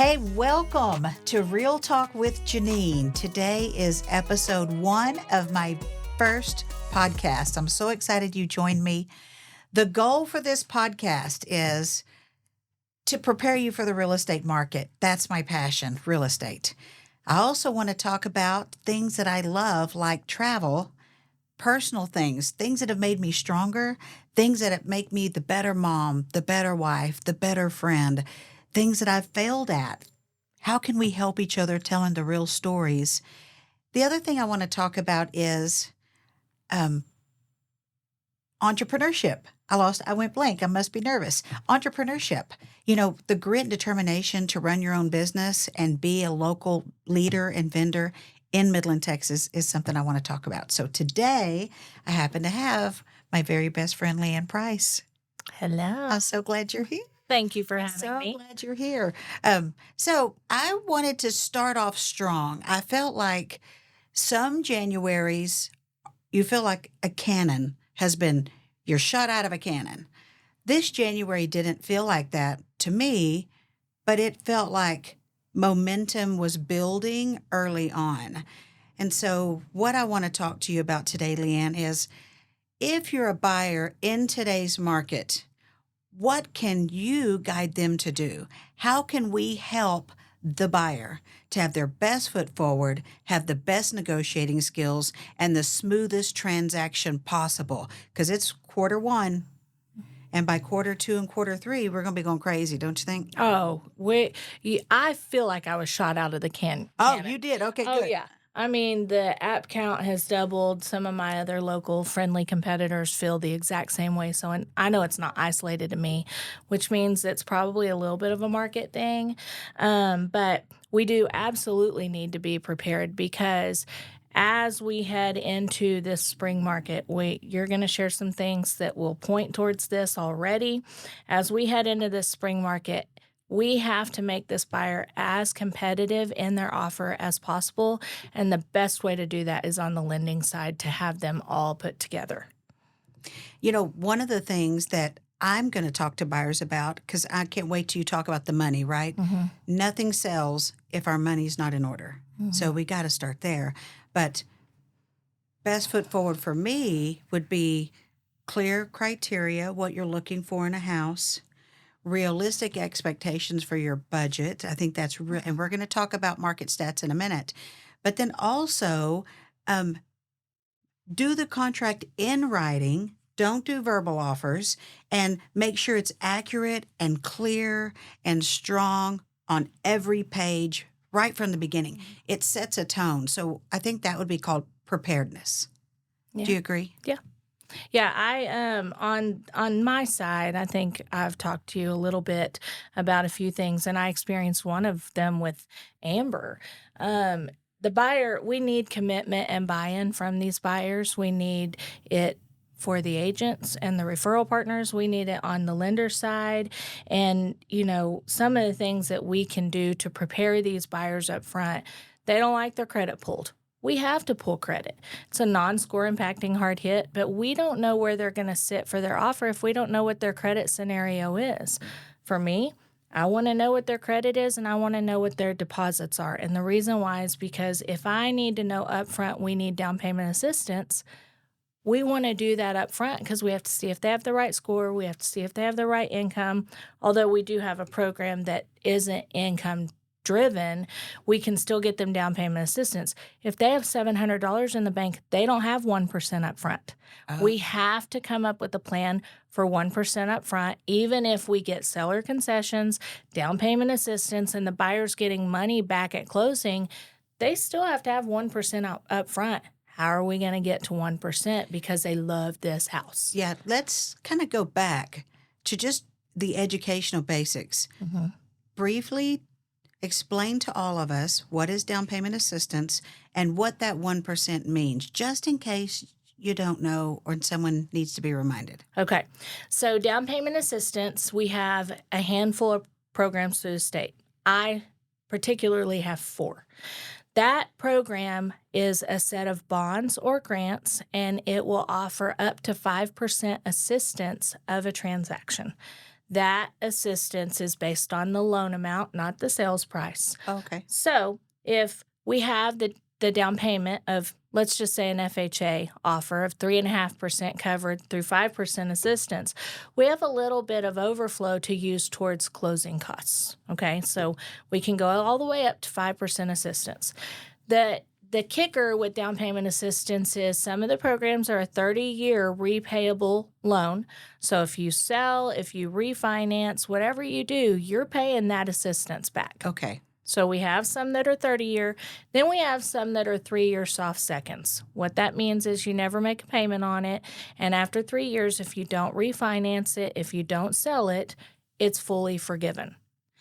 Hey, welcome to Real Talk with Jeaneen. Today is episode 1 of my first podcast. I'm so excited you joined me. The goal for this podcast is to prepare you for the real estate market. That's my passion, real estate. I also want to talk about things that I love, like travel, personal things that have made me stronger, things that make me the better mom, the better wife, the better friend, things that I've failed at. How can we help each other telling the real stories? The other thing I want to talk about is entrepreneurship. I went blank. I must be nervous. Entrepreneurship. You know, the grit and determination to run your own business and be a local leader and vendor in Midland, Texas is something I want to talk about. So today I happen to have my very best friend, Leigh-Anne Price. Hello. I'm so glad you're here. Thank you for having me. So glad you're here. So I wanted to start off strong. I felt like some Januaries, you feel like a cannon you're shot out of a cannon. This January didn't feel like that to me, but it felt like momentum was building early on. And so what I want to talk to you about today, Leigh-Anne, is if you're a buyer in today's market, what can you guide them to do? How can we help the buyer to have their best foot forward, have the best negotiating skills, and the smoothest transaction possible? Because it's quarter 1, and by quarter 2 and quarter 3, we're going to be going crazy, don't you think? I feel like I was shot out of the cannon. Oh, you did? Okay, Oh, good. yeah. I mean, the app count has doubled. Some of my other local friendly competitors feel the exact same way. So I know it's not isolated to me, which means it's probably a little bit of a market thing. But we do absolutely need to be prepared because as we head into this spring market, you're going to share some things that will point towards this already. As we head into this spring market, we have to make this buyer as competitive in their offer as possible. And the best way to do that is on the lending side to have them all put together. You know, one of the things that I'm going to talk to buyers about, because I can't wait till you talk about the money, right? Mm-hmm. Nothing sells if our money's not in order. Mm-hmm. So we got to start there. But best foot forward for me would be clear criteria, what you're looking for in a house, realistic expectations for your budget. I think that's real. And we're going to talk about market stats in a minute. But then also do the contract in writing. Don't do verbal offers, and make sure it's accurate and clear and strong on every page right from the beginning. It sets a tone. So I think that would be called preparedness. Yeah. Do you agree? Yeah. Yeah, I on my side, I think I've talked to you a little bit about a few things, and I experienced one of them with Amber. The buyer, we need commitment and buy-in from these buyers. We need it for the agents and the referral partners. We need it on the lender side. And, you know, some of the things that we can do to prepare these buyers up front, they don't like their credit pulled. We have to pull credit. It's a non-score impacting hard hit, but we don't know where they're going to sit for their offer if we don't know what their credit scenario is. For me, I want to know what their credit is and I want to know what their deposits are. And the reason why is because if I need to know upfront we need down payment assistance, we want to do that up front because we have to see if they have the right score. We have to see if they have the right income. Although we do have a program that isn't income driven, we can still get them down payment assistance. If they have $700 in the bank, they don't have 1% up front. We have to come up with a plan for 1% up front, even if we get seller concessions, down payment assistance, and the buyer's getting money back at closing, they still have to have 1% up front. How are we going to get to 1%? Because they love this house. Yeah, let's kind of go back to just the educational basics. Mm-hmm. Briefly explain to all of us what is down payment assistance and what that 1% means, just in case you don't know or someone needs to be reminded. Okay. So down payment assistance, we have a handful of programs through the state. I particularly have 4. That program is a set of bonds or grants, and it will offer up to 5% assistance of a transaction. That assistance is based on the loan amount, not the sales price. Okay. So if we have the down payment of, let's just say, an FHA offer of 3.5% covered through 5% assistance, we have a little bit of overflow to use towards closing costs. Okay, so we can go all the way up to 5% assistance. The kicker with down payment assistance is some of the programs are a 30-year repayable loan. So if you sell, if you refinance, whatever you do, you're paying that assistance back. Okay. So we have some that are 30-year. Then we have some that are 3-year soft seconds. What that means is you never make a payment on it. And after 3 years, if you don't refinance it, if you don't sell it, it's fully forgiven.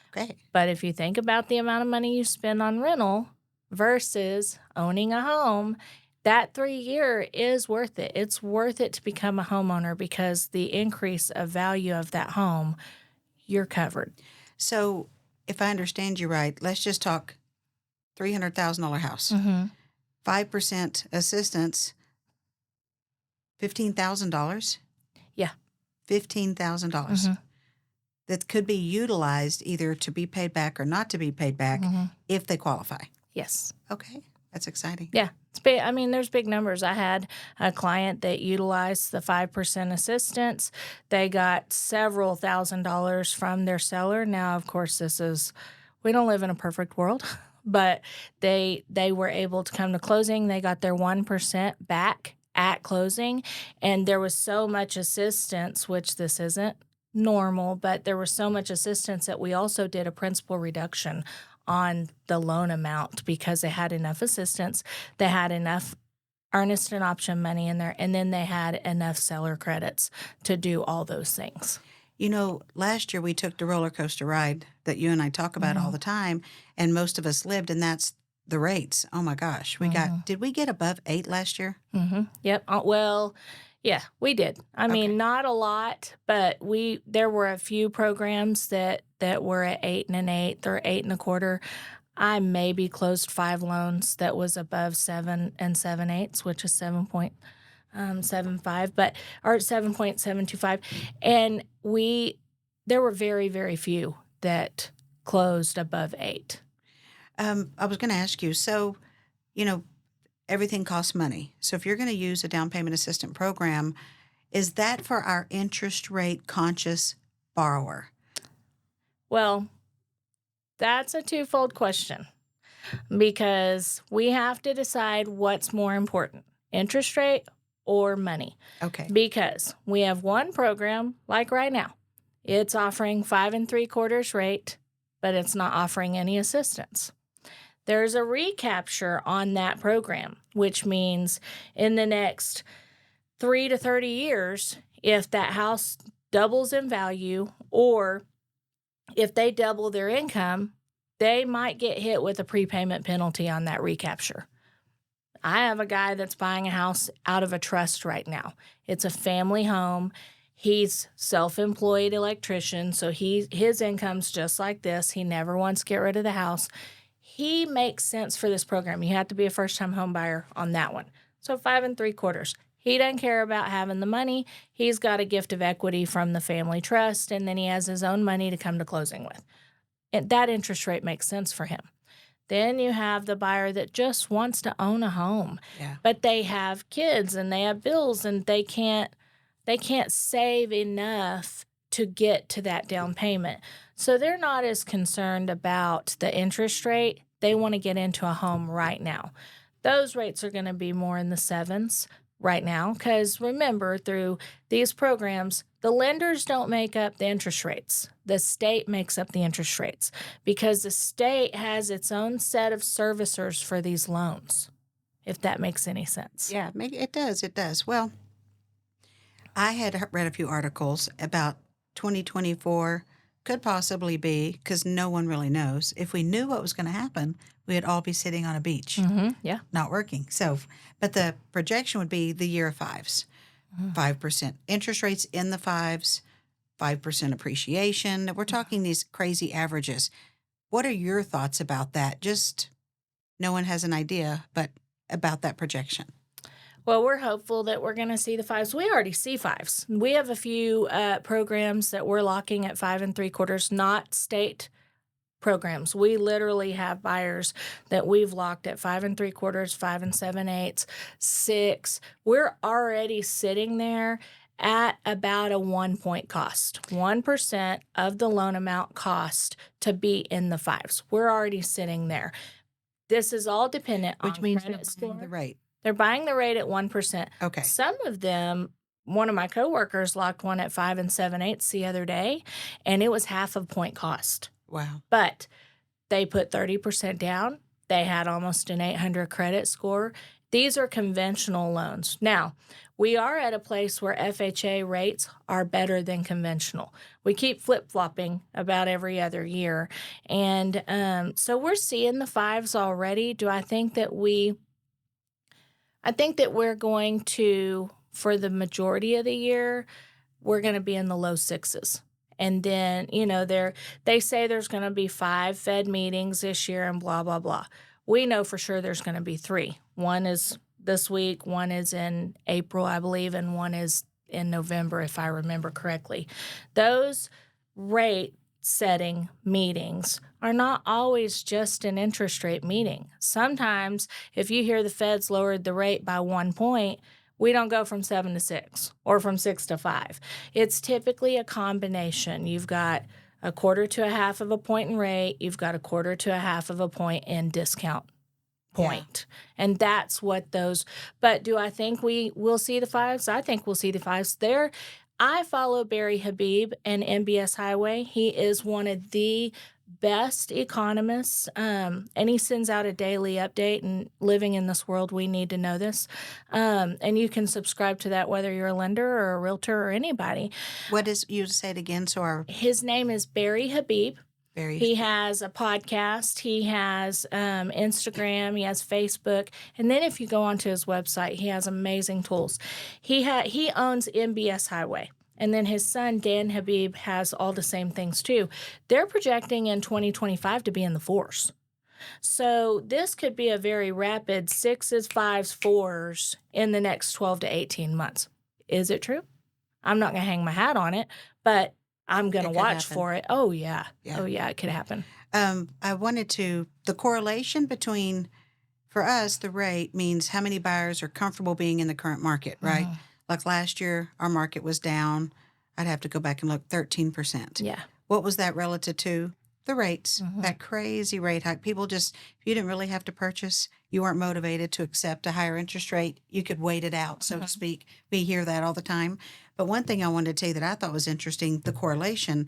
Okay. But if you think about the amount of money you spend on rental versus owning a home, that 3-year is worth it. It's worth it to become a homeowner because the increase of value of that home, you're covered. So if I understand you right, let's just talk $300,000 house. 5% assistance, $15,000. Yeah. $15,000 that could be utilized either to be paid back or not to be paid back if they qualify. Yes. Okay. That's exciting. Yeah. It's big. I mean, there's big numbers. I had a client that utilized the 5% assistance. They got several $1,000s from their seller. Now, of course, we don't live in a perfect world, but they were able to come to closing. They got their 1% back at closing. And there was so much assistance, which this isn't normal, but there was so much assistance that we also did a principal reduction on the loan amount because they had enough assistance, they had enough earnest and option money in there, and then they had enough seller credits to do all those things. You know, last year we took the roller coaster ride that you and I talk about all the time, and most of us lived, and that's the rates. Oh my gosh. Did we get above 8 last year? Yep. Well, yeah, we did. I mean, not a lot, but there were a few programs that were at 8 1/8 or 8 1/4. I maybe closed 5 loans that was above 7 7/8, which is 7.75, or 7.725, and there were very, very few that closed above 8. I was going to ask you. So, you know, everything costs money. So if you're going to use a down payment assistance program, is that for our interest rate conscious borrower? Well, that's a twofold question because we have to decide what's more important, interest rate or money. Okay. Because we have one program, like right now, it's offering 5 3/4 rate, but it's not offering any assistance. There's a recapture on that program, which means in the next 3 to 30 years, if that house doubles in value or if they double their income, they might get hit with a prepayment penalty on that recapture. I have a guy that's buying a house out of a trust right now. It's a family home. He's self-employed electrician, so his income's just like this. He never wants to get rid of the house. He makes sense for this program. You have to be a first-time home buyer on that one. So 5 3/4. He doesn't care about having the money. He's got a gift of equity from the family trust, and then he has his own money to come to closing with. And that interest rate makes sense for him. Then you have the buyer that just wants to own a home, but they have kids and they have bills and they can't save enough to get to that down payment. So they're not as concerned about the interest rate. They want to get into a home right now. Those rates are going to be more in the 7s right now because remember, through these programs, the lenders don't make up the interest rates. The state makes up the interest rates because the state has its own set of servicers for these loans, if that makes any sense. Yeah, it does. It does. Well, I had read a few articles about 2024 could possibly be, because no one really knows. If we knew what was going to happen, we'd all be sitting on a beach, not working. So, but the projection would be the year of 5s, 5% interest rates in the 5s, 5% appreciation. We're talking these crazy averages. What are your thoughts about that? Just no one has an idea, but about that projection. Well, we're hopeful that we're going to see the fives. We already see fives. We have a few programs that we're locking at 5 3/4, not state programs. We literally have buyers that we've locked at 5 3/4, 5 7/8, 6. We're already sitting there at about a 1 point cost, 1% of the loan amount cost to be in the fives. We're already sitting there. This is all dependent Which on means they're credit buying score. the rate. They're buying the rate at 1%. Okay. Some of them, one of my coworkers locked one at 5 7/8 the other day, and it was half a point cost. Wow. But they put 30% down. They had almost an 800 credit score. These are conventional loans. Now, we are at a place where FHA rates are better than conventional. We keep flip-flopping about every other year. And so we're seeing the fives already. I think that we're going to, for the majority of the year, we're going to be in the low sixes. And then, they say there's going to be 5 Fed meetings this year and blah, blah, blah. We know for sure there's going to be 3. One is this week, one is in April, I believe, and one is in November, if I remember correctly. Those rate setting meetings are not always just an interest rate meeting. Sometimes if you hear the Feds lowered the rate by 1 point, we don't go from 7 to 6 or from 6 to 5. It's typically a combination. You've got 1/4 to 1/2 of a point in rate. You've got 1/4 to 1/2 of a point in discount point. Yeah. And that's what those, but do I think we will see the fives? I think we'll see the fives there. I follow Barry Habib and MBS Highway. He is one of the best economists, and he sends out a daily update, and living in this world, we need to know this. And you can subscribe to that whether you're a lender or a realtor or anybody. What is, you say it again? His name is Barry Habib. He has a podcast, he has Instagram, he has Facebook, and then if you go onto his website, he has amazing tools. He owns MBS Highway, and then his son, Dan Habib, has all the same things too. They're projecting in 2025 to be in the 4s. So this could be a very rapid 6s, 5s, 4s in the next 12 to 18 months. Is it true? I'm not going to hang my hat on it, but I'm going to watch for it. Oh, yeah. Oh, yeah, it could happen. I wanted the correlation between, for us, the rate means how many buyers are comfortable being in the current market, right? Mm-hmm. Like last year, our market was down. I'd have to go back and look, 13%. Yeah. What was that relative to? The rates, mm-hmm. that crazy rate hike. People if you didn't really have to purchase, you weren't motivated to accept a higher interest rate, you could wait it out, so mm-hmm. to speak. We hear that all the time. But one thing I wanted to tell you that I thought was interesting, the correlation,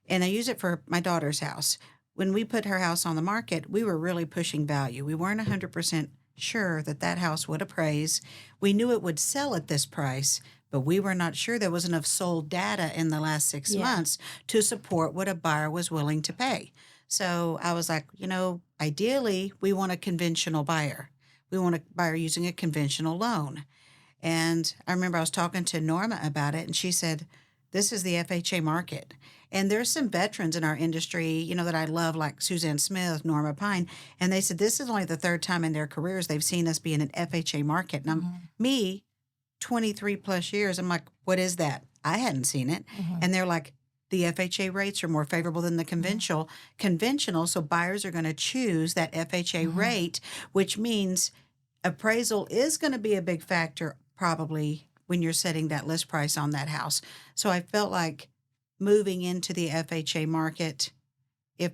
and I use it for my daughter's house. When we put her house on the market, we were really pushing value. We weren't 100% sure that house would appraise. We knew it would sell at this price, but we were not sure there was enough sold data in the last 6 months to support what a buyer was willing to pay. So I was like, ideally, we want a conventional buyer. We want a buyer using a conventional loan. And I remember I was talking to Norma about it, and she said, this is the FHA market. And there's some veterans in our industry, that I love, like Suzanne Smith, Norma Pine, and they said this is only the 3rd time in their careers they've seen us be in an FHA market. And me, 23 plus years, I'm like, what is that? I hadn't seen it. Mm-hmm. And they're like, the FHA rates are more favorable than the conventional. So buyers are going to choose that FHA mm-hmm. rate, which means appraisal is going to be a big factor probably when you're setting that list price on that house. So I felt like moving into the FHA market, if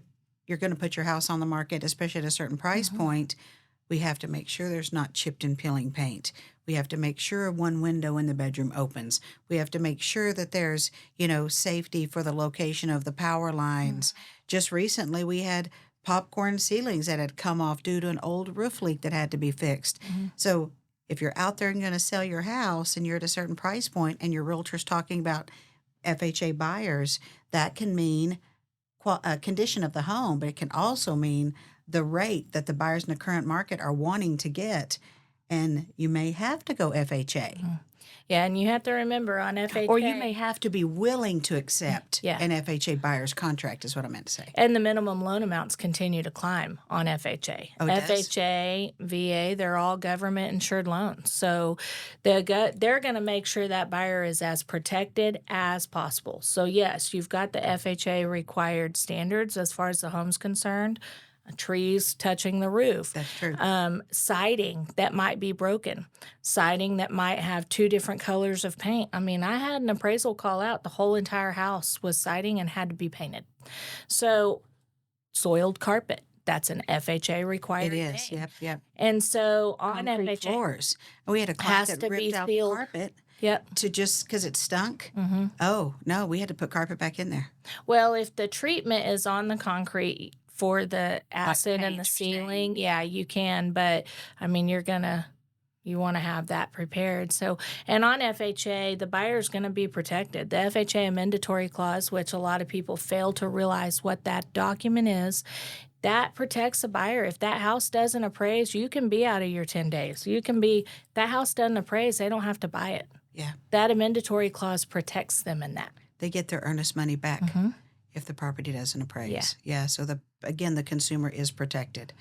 you're going to put your house on the market, especially at a certain price mm-hmm. point, we have to make sure there's not chipped and peeling paint. We have to make sure one window in the bedroom opens. We have to make sure that there's, safety for the location of the power lines. Mm-hmm. Just recently, we had popcorn ceilings that had come off due to an old roof leak that had to be fixed. Mm-hmm. So if you're out there and going to sell your house and you're at a certain price point and your realtor's talking about FHA buyers, that can mean a condition of the home, but it can also mean the rate that the buyers in the current market are wanting to get. And you may have to go FHA. Yeah, and you have to remember on Or you may FHA, have to be willing to accept yeah, an FHA buyer's contract is what I meant to say. and the minimum loan amounts continue to climb on FHA. Oh, it does? FHA, VA, they're all government insured loans. So they're going to make sure that buyer is as protected as possible. So, yes, you've got the FHA required standards as far as the home's concerned. Trees touching the roof, That's true. siding that might be broken, siding that might have two different colors of paint. I mean, I had an appraisal call out the whole entire house was siding and had to be painted. So, soiled carpet, that's an FHA required It is. thing. Yep, yep. And so on Concrete FHA, floors. And we had a client has that to ripped be out sealed. the carpet Yep. to just because it stunk. Oh, no, we had to put carpet back in there. Well, if the treatment is on the concrete for the acid and paint, the you're saying? ceiling, yeah, you can. But I mean, you want to have that prepared. So, and on FHA, the buyer's going to be protected. The FHA amendatory clause, which a lot of people fail to realize what that document is, that protects the buyer. If that house doesn't appraise, you can be out of your 10 days. That house doesn't appraise, they don't have to buy it. Yeah. That amendatory clause protects them in that. They get their earnest money back if the property doesn't appraise. Yeah. So the consumer is protected.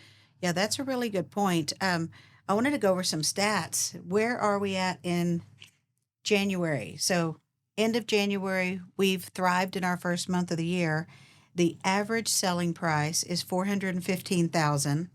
Yeah, that's a really good point. I wanted to go over some stats. Where are we at in January? So end of January, we've thrived in our first month of the year. The average selling price is $415,000.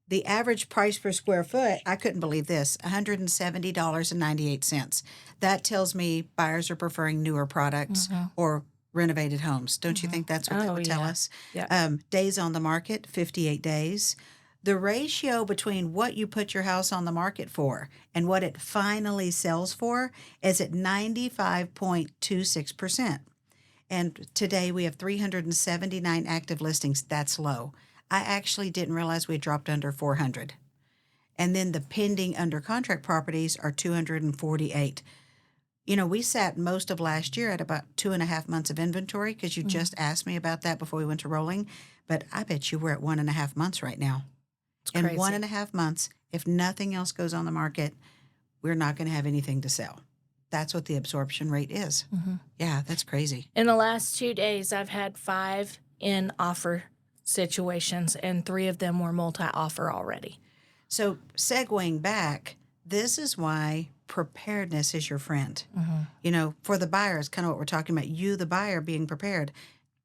The average price per square foot, I couldn't believe this, $170.98. That tells me buyers are preferring newer products or renovated homes. Don't you think that's what that would tell us? Yeah. Days on the market, 58 days. The ratio between what you put your house on the market for and what it finally sells for is at 95.26%. And today we have 379 active listings. That's low. I actually didn't realize we had dropped under 400. And then the pending under contract properties are 248. You know, we sat most of last year at about 2.5 months of inventory because you just asked me about that before we went to rolling. But I bet you we're at 1.5 months right now. It's In crazy. 1.5 months, if nothing else goes on the market, we're not going to have anything to sell. That's what the absorption rate is. Yeah, that's crazy. In the last 2 days, I've had 5 in offer situations, and 3 of them were multi-offer already. So segueing back, this is why preparedness is your friend. You know, for the buyer, it's kind of what we're talking about. You, the buyer, being prepared,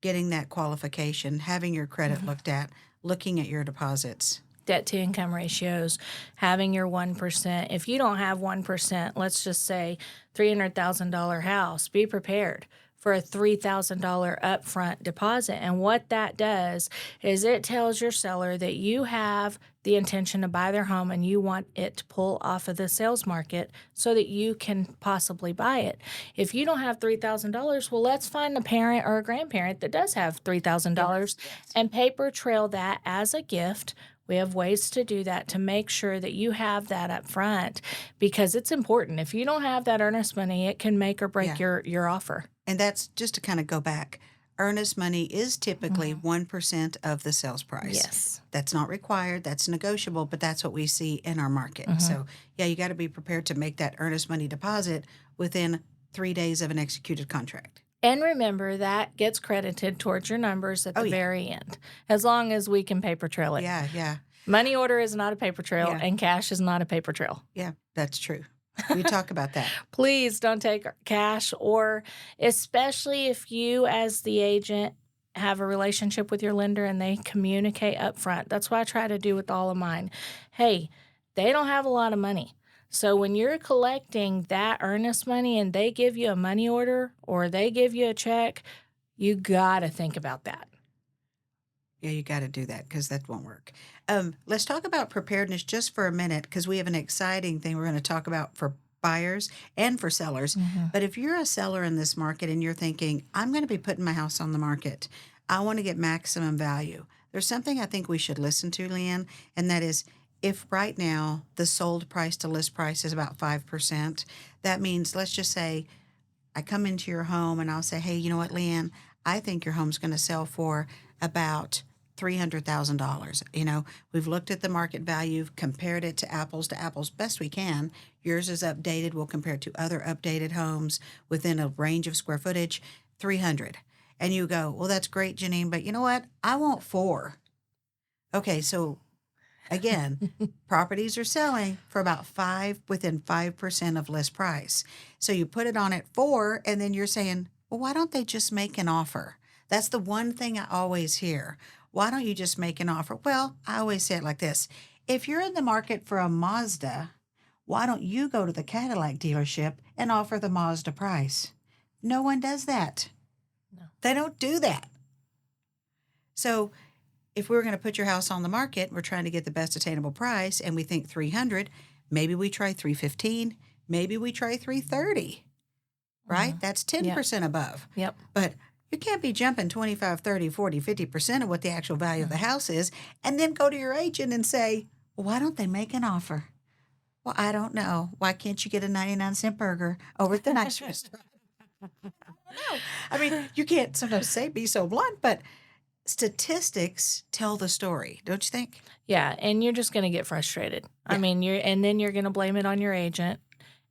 getting that qualification, having your credit looked at, looking at your deposits. Debt to income ratios, having your 1%. If you don't have 1%, let's just say $300,000 house, be prepared for a $3,000 upfront deposit. And what that does is it tells your seller that you have the intention to buy their home and you want it to pull off of the sales market so that you can possibly buy it. If you don't have $3,000, well, let's find a parent or a grandparent that does have $3,000 and paper trail that as a gift. We have ways to do that to make sure that you have that up front because it's important. If you don't have that earnest money, it can make or break your offer. And that's just to kind of go back. Earnest money is typically 1% of the sales price. Yes. That's not required. That's negotiable, but that's what we see in our market. So, yeah, you got to be prepared to make that earnest money deposit within 3 days of an executed contract. And remember, that gets credited towards your numbers at the very end, as long as we can paper trail it. Yeah, yeah. Money order is not a paper trail, and cash is not a paper trail. Yeah, that's true. We talk about that. Please don't take cash, or especially if you, as the agent, have a relationship with your lender and they communicate up front. That's what I try to do with all of mine. Hey, they don't have a lot of money. So when you're collecting that earnest money and they give you a money order or they give you a check, you got to think about that. Yeah, you got to do that because that won't work. Let's talk about preparedness just for a minute because we have an exciting thing we're going to talk about for buyers and for sellers. But if you're a seller in this market and you're thinking, I'm going to be putting my house on the market, I want to get maximum value. There's something I think we should listen to, Leigh-Anne, and that is if right now the sold price to list price is about 5%, that means, let's just say, I come into your home and I'll say, hey, you know what, Leigh-Anne, I think your home's going to sell for about $300,000. We've looked at the market value, compared it to apples best we can. Yours is updated. We'll compare it to other updated homes within a range of square footage, 300. And you go, well, that's great, Jeaneen, but you know what? I want 4. Okay, so again, properties are selling for about within 5% of list price. So you put it on at 4, and then you're saying, well, why don't they just make an offer? That's the one thing I always hear. Why don't you just make an offer? Well, I always say it like this. If you're in the market for a Mazda, why don't you go to the Cadillac dealership and offer the Mazda price? No one does that. No. They don't do that. So if we were going to put your house on the market, we're trying to get the best attainable price, and we think 300, maybe we try 315, maybe we try 330, right? That's 10% above. Yep. But you can't be jumping 25, 30, 40, 50% of what the actual value of the house is, and then go to your agent and say, well, why don't they make an offer? Well, I don't know. Why can't you get a 99-cent burger over at the nice restaurant? I don't know. I mean, you can't sometimes be so blunt, but statistics tell the story, don't you think? Yeah, and you're just going to get frustrated. Yeah. I mean, then you're going to blame it on your agent,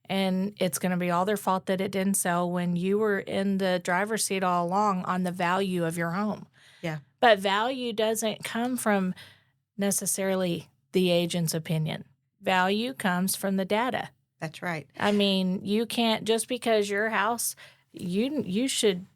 and it's going to be all their fault that it didn't sell when you were in the driver's seat all along on the value of your home. Yeah. But value doesn't come from necessarily the agent's opinion. Value comes from the data. That's right. I mean, you can't, just because your house, you should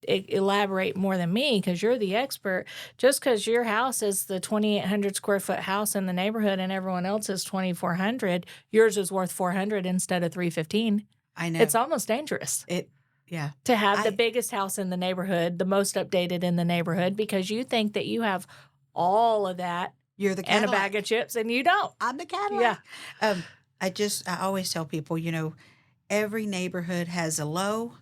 elaborate more than me because you're the expert. Just because your house is the 2,800 square foot house in the neighborhood and everyone else is 2,400, yours is worth 400 instead of 315. I know. It's almost dangerous. Yeah. To have the biggest house in the neighborhood, the most updated in the neighborhood, because you think that you have all of that. You're the Cadillac. And a bag of chips, and you don't. I'm the Cadillac. Yeah. I always tell people, every neighborhood has a low.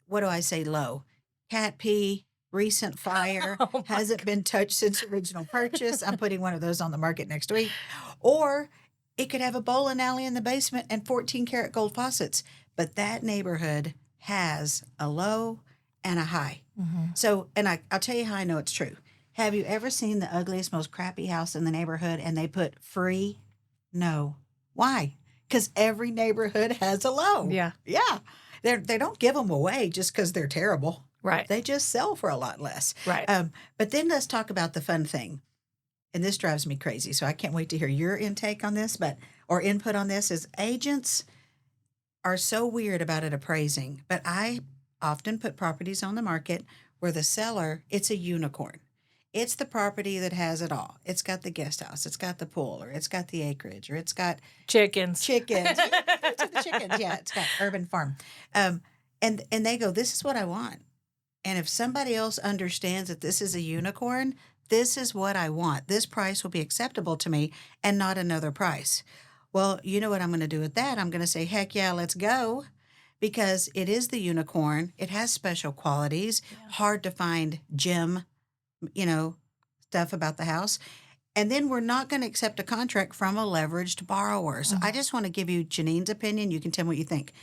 What do I say low? Cat pee, recent fire, hasn't been touched since original purchase. I'm putting one of those on the market next week. Or it could have a bowling alley in the basement and 14-karat gold faucets. But that neighborhood has a low and a high. Mm-hmm. So, and I'll tell you how I know it's true. Have you ever seen the ugliest, most crappy house in the neighborhood and they put free? No. Why? Because every neighborhood has a low. Yeah. Yeah. They don't give them away just because they're terrible. Right. They just sell for a lot less. Right. But then let's talk about the fun thing. And this drives me crazy. So I can't wait to hear your intake on this, or input on this, is agents are so weird about it appraising. But I often put properties on the market where the seller, it's a unicorn. It's the property that has it all. It's got the guest house. It's got the pool, or it's got the acreage, or it's got chickens. Yeah, the chickens. Yeah, it's got urban farm. And they go, this is what I want. And if somebody else understands that this is a unicorn, this is what I want. This price will be acceptable to me and not another price. Well, you know what I'm going to do with that? I'm going to say, heck yeah, let's go. Because it is the unicorn. It has special qualities, hard to find gem, stuff about the house. And then we're not going to accept a contract from a leveraged borrower. So I just want to give you Jeaneen's opinion. You can tell me what you think.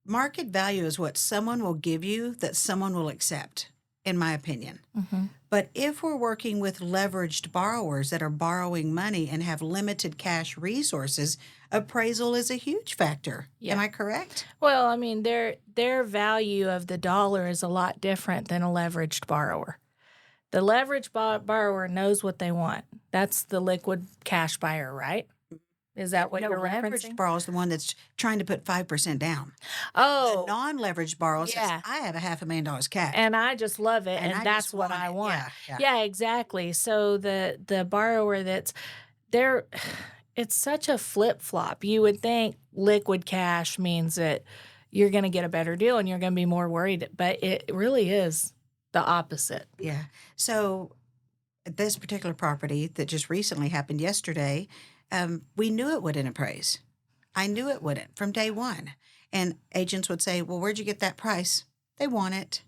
Market value is what someone will give you that someone will accept, in my opinion. Mm-hmm. But if we're working with leveraged borrowers that are borrowing money and have limited cash resources, appraisal is a huge factor. Yeah. Am I correct? Well, I mean, their value of the dollar is a lot different than a leveraged borrower. The leveraged borrower knows what they want. That's the liquid cash buyer, right? Is that what you're referencing? Leveraged borrower is the one that's trying to put 5% down. Oh. The non-leveraged borrower says, I have $500,000 cash. And I just love it, and that's what I want. Yeah, exactly. So the borrower it's such a flip-flop. You would think liquid cash means that you're going to get a better deal and you're going to be more worried, but it really is the opposite. Yeah. So this particular property that just recently happened yesterday, we knew it wouldn't appraise. I knew it wouldn't from day one. And agents would say, well, where'd you get that price? They want it.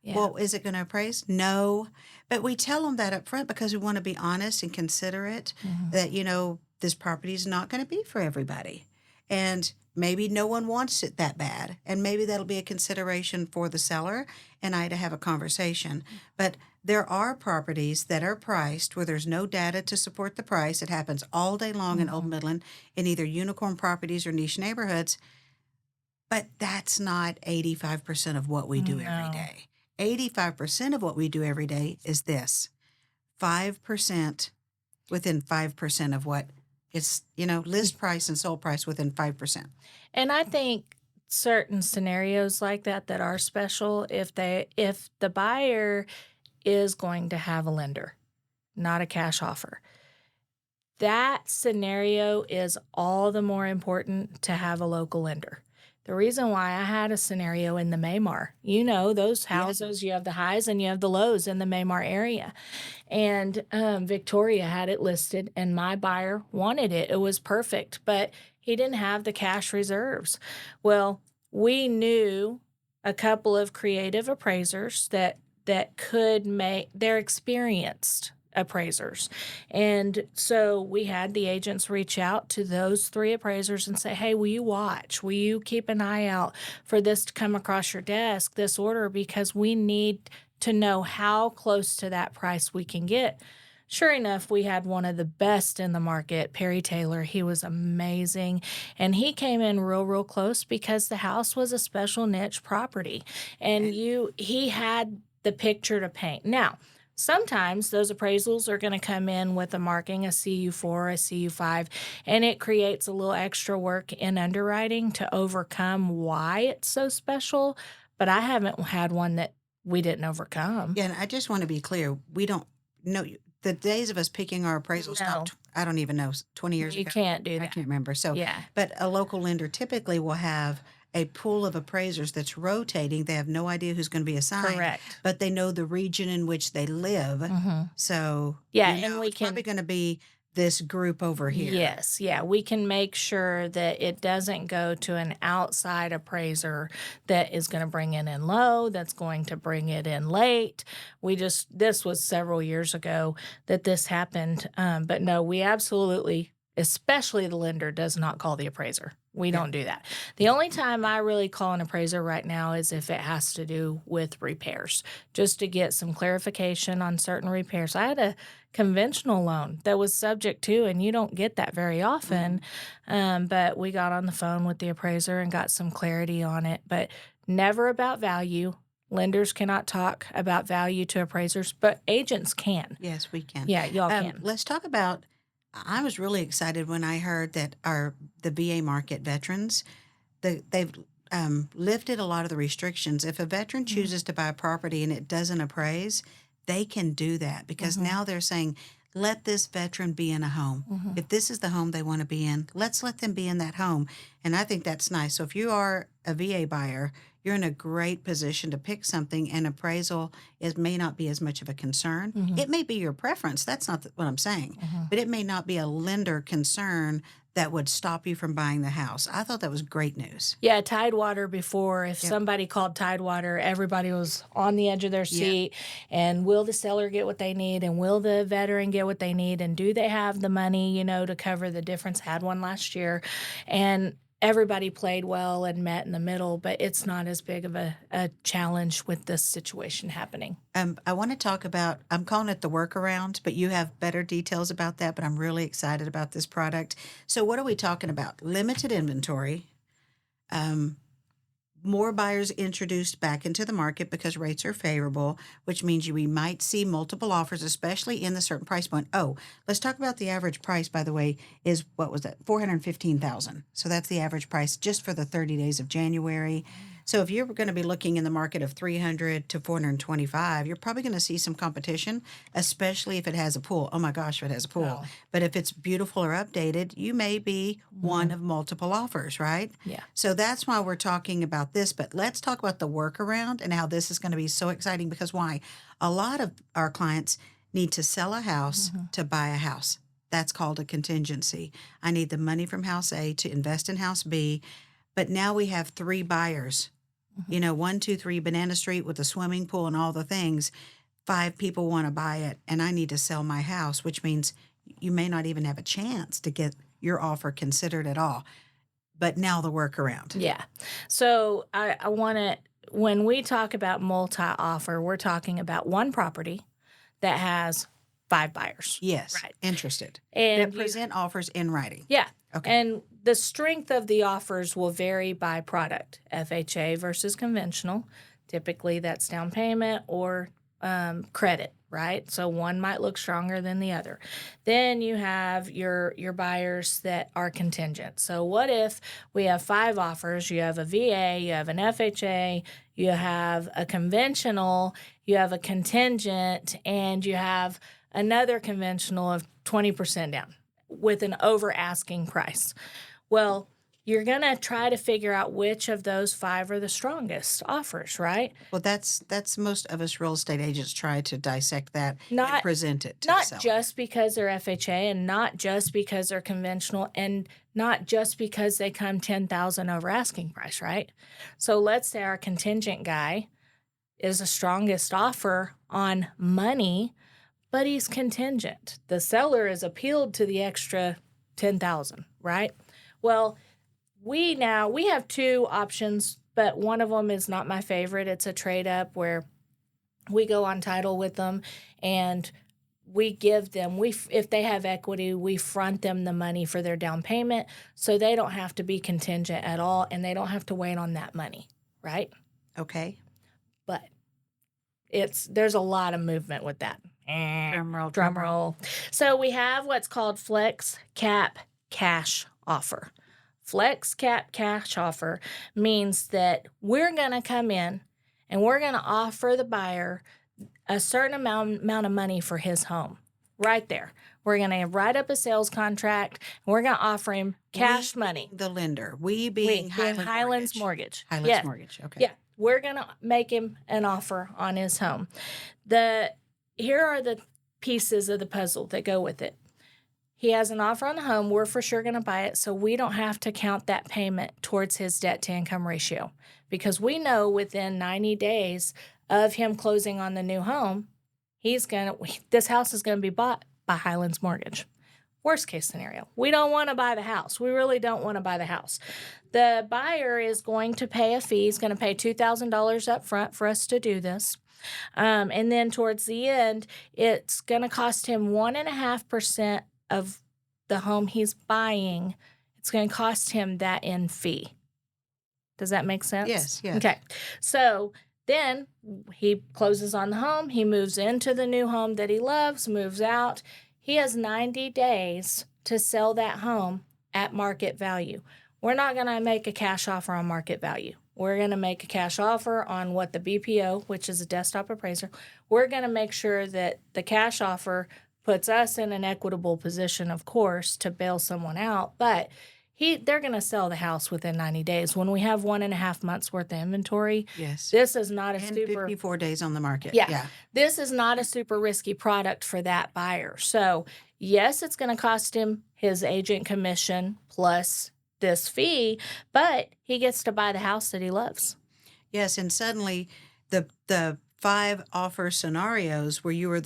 Yeah. Well, is it going to appraise? No. But we tell them that up front because we want to be honest and considerate that, this property is not going to be for everybody. And maybe no one wants it that bad. And maybe that'll be a consideration for the seller and I to have a conversation. But There are properties that are priced where there's no data to support the price. It happens all day long in Old Mhm. Midland in either unicorn properties or niche neighborhoods, but that's not 85% of what we do every No. day. 85% of what we do every day is this 5% within 5% of what is, list price and sold price within 5%. And I think certain scenarios like that are special if the buyer is going to have a lender, not a cash offer. That scenario is all the more important to have a local lender. The reason why I had a scenario in the Maymar, those Yeah. houses, you have the highs and you have the lows in the Maymar area. And Victoria had it listed, and my buyer wanted it. It was perfect, but he didn't have the cash reserves. Well, we knew a couple of creative appraisers that could make they're experienced appraisers. And so we had the agents reach out to those three appraisers and say, "Hey, will you watch? Will you keep an eye out for this to come across your desk, this order, because we need to know how close to that price we can get." Sure enough, we had one of the best in the market, Perry Taylor. He was amazing. And he came in real close because the house was a special niche property. And he had the picture to paint. Now, sometimes those appraisals are going to come in with a marking, a CU4, a CU5, and it creates a little extra work in underwriting to overcome why it's so special. But I haven't had one that we didn't overcome. Yeah, and I just want to be clear. We don't know the days of us picking our appraisal No, stopped, I don't even know, 20 years you ago. can't do I that. can't remember. So, Yeah, but a local lender typically will have a pool of appraisers that's rotating. They have no idea who's going to be assigned, correct. but they know the region in which they live. hmm So, Yeah, and we it's probably can. going to be this group over here. Yes, yeah, we can make sure that it doesn't go to an outside appraiser that is going to bring it in low, that's going to bring it in late. This was several years ago that this happened. But no, we absolutely, especially the lender, does not call the appraiser. We Yeah. don't do that. The only time I really call an appraiser right now is if it has to do with repairs, just to get some clarification on certain repairs. I had a conventional loan that was subject to, and you don't get that very often. But we got on the phone with the appraiser and got some clarity on it, but never about value. Lenders cannot talk about value to appraisers, but agents can. Yes, we can. Yeah, y'all can. Let's talk about. I was really excited when I heard that the VA market veterans, they've lifted a lot of the restrictions. If a veteran Mhm. chooses to buy a property and it doesn't appraise, they can do that because Mhm. now they're saying, let this veteran be in a home. Mhm. If this is the home they want to be in, let's let them be in that home. And I think that's nice. So if you are a VA buyer, you're in a great position to pick something, and appraisal may not be as much of a concern. Mhm. It may be your preference. That's not what I'm saying. Mhm. But it may not be a lender concern that would stop you from buying the house. I thought that was great news. Yeah, Tidewater before, if Yep. somebody called Tidewater, everybody was on the edge of their Yeah. seat. And will the seller get what they need? And will the veteran get what they need? And do they have the money, to cover the difference? Had one last year. And everybody played well and met in the middle, but it's not as big of a challenge with this situation happening. I want to talk about, I'm calling it the workaround, but you have better details about that. But I'm really excited about this product. So, what are we talking about? Limited inventory, more buyers introduced back into the market because rates are favorable, which means we might see multiple offers, especially in the certain price point. Oh, let's talk about the average price, by the way, is what was that? $415,000. So that's the average price just for the 30 days of January. So if you're going to be looking in the market of 300 to 425, you're probably going to see some competition, especially if it has a pool. Oh my gosh, if it has a pool. Oh. But if it's beautiful or updated, you may be one of multiple offers, right? Yeah. So that's why we're talking about this. But let's talk about the workaround and how this is going to be so exciting, because why? A lot of our clients need to sell a house to buy a house. That's called a contingency. I need the money from house A to invest in house B. But now we have three buyers. 1, 2, 3 Banana Street with a swimming pool and all the things. 5 people want to buy it, and I need to sell my house, which means you may not even have a chance to get your offer considered at all. But now the workaround. Yeah. So I want to, when we talk about multi offer, we're talking about one property that has 5 buyers. Yes. Right. Interested. And That present offers in writing. yeah. Okay. And the strength of the offers will vary by product. FHA versus conventional. Typically, that's down payment or credit, right? So one might look stronger than the other. Then you have your buyers that are contingent. So what if we have 5 offers? You have a VA, you have an FHA, you have a conventional, you have a contingent, and you have another conventional of 20% down with an over asking price. Well, you're going to try to figure out which of those 5 are the strongest offers, right? Well, that's most of us real estate agents try to dissect that and Not present it to the not seller. just because they're FHA and not just because they're conventional and not just because they come 10,000 over asking price, right? So let's say our contingent guy is the strongest offer on money, but he's contingent. The seller is appealed to the extra 10,000, right? Well, we have 2 options, but one of them is not my favorite. It's a trade up where we go on title with them and we give them, if they have equity, we front them the money for their down payment so they don't have to be contingent at all and they don't have to wait on that money, right? Okay. But there's a lot of movement with that. Drum roll. So we have what's called flex cap cash offer. Flex cap cash offer means that we're going to come in and we're going to offer the buyer a certain amount of money for his home right there. We're going to write up a sales contract and we're going to offer him cash money. The lender. We being Highlands Mortgage. Highlands Yes. Mortgage. Okay. Yeah. We're going to make him an offer on his home. Here are the pieces of the puzzle that go with it. He has an offer on the home. We're for sure going to buy it, so we don't have to count that payment towards his debt-to-income ratio because we know within 90 days of him closing on the new home, this house is going to be bought by Highlands Mortgage. Worst case scenario, we don't want to buy the house. We really don't want to buy the house. The buyer is going to pay a fee. He's going to pay $2,000 up front for us to do this. And then towards the end, it's going to cost him 1.5% of the home he's buying. It's going to cost him that in fee. Does that make sense? Yes. Okay. So then he closes on the home. He moves into the new home that he loves, moves out. He has 90 days to sell that home at market value. We're not going to make a cash offer on market value. We're going to make a cash offer on what the BPO, which is a desktop appraiser, we're going to make sure that the cash offer puts us in an equitable position, of course, to bail someone out. But they're going to sell the house within 90 days. When we have 1.5 months worth of inventory, Yes. this is not a and super 54 days on the market. Yeah. This is not a super risky product for that buyer. So, yes, it's going to cost him his agent commission plus this fee, but he gets to buy the house that he loves. Yes, and suddenly the 5 offer scenarios where you were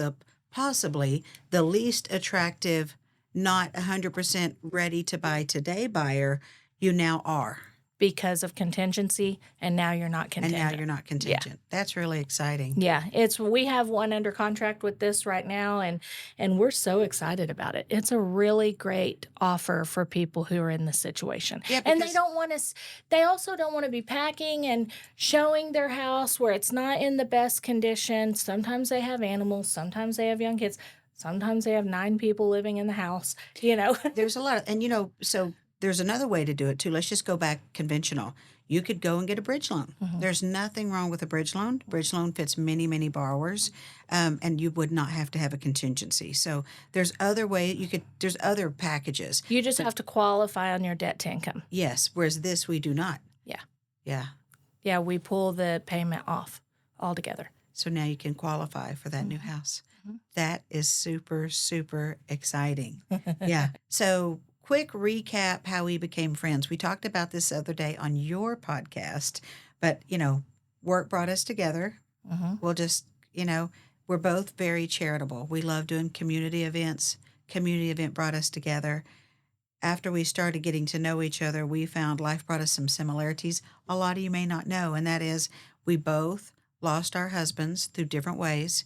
possibly the least attractive, not 100% ready to buy today buyer, you now are. Because of contingency, and now you're not contingent. Yeah. That's really exciting. Yeah, we have one under contract with this right now, and we're so excited about it. It's a really great offer for people who are in this situation. Yeah, and they also don't want to be packing and showing their house where it's not in the best condition. Sometimes they have animals, sometimes they have young kids, sometimes they have 9 people living in the house, There's a lot so there's another way to do it too. Let's just go back conventional. You could go and get a bridge loan. Mm-hmm. There's nothing wrong with a bridge loan. Bridge loan fits many, many borrowers, and you would not have to have a contingency. So there's there's other packages. You just have to qualify on your debt to income. Yes, whereas this we do not. Yeah. Yeah. Yeah, we pull the payment off altogether. So now you can qualify for that new house. Mm-hmm. That is super, super exciting. Yeah. So quick recap how we became friends. We talked about this the other day on your podcast, but, work brought us together. Mm-hmm. We'll just, we're both very charitable. We love doing community events. Community event brought us together. After we started getting to know each other, we found life brought us some similarities. A lot of you may not know, and that is we both lost our husbands through different ways.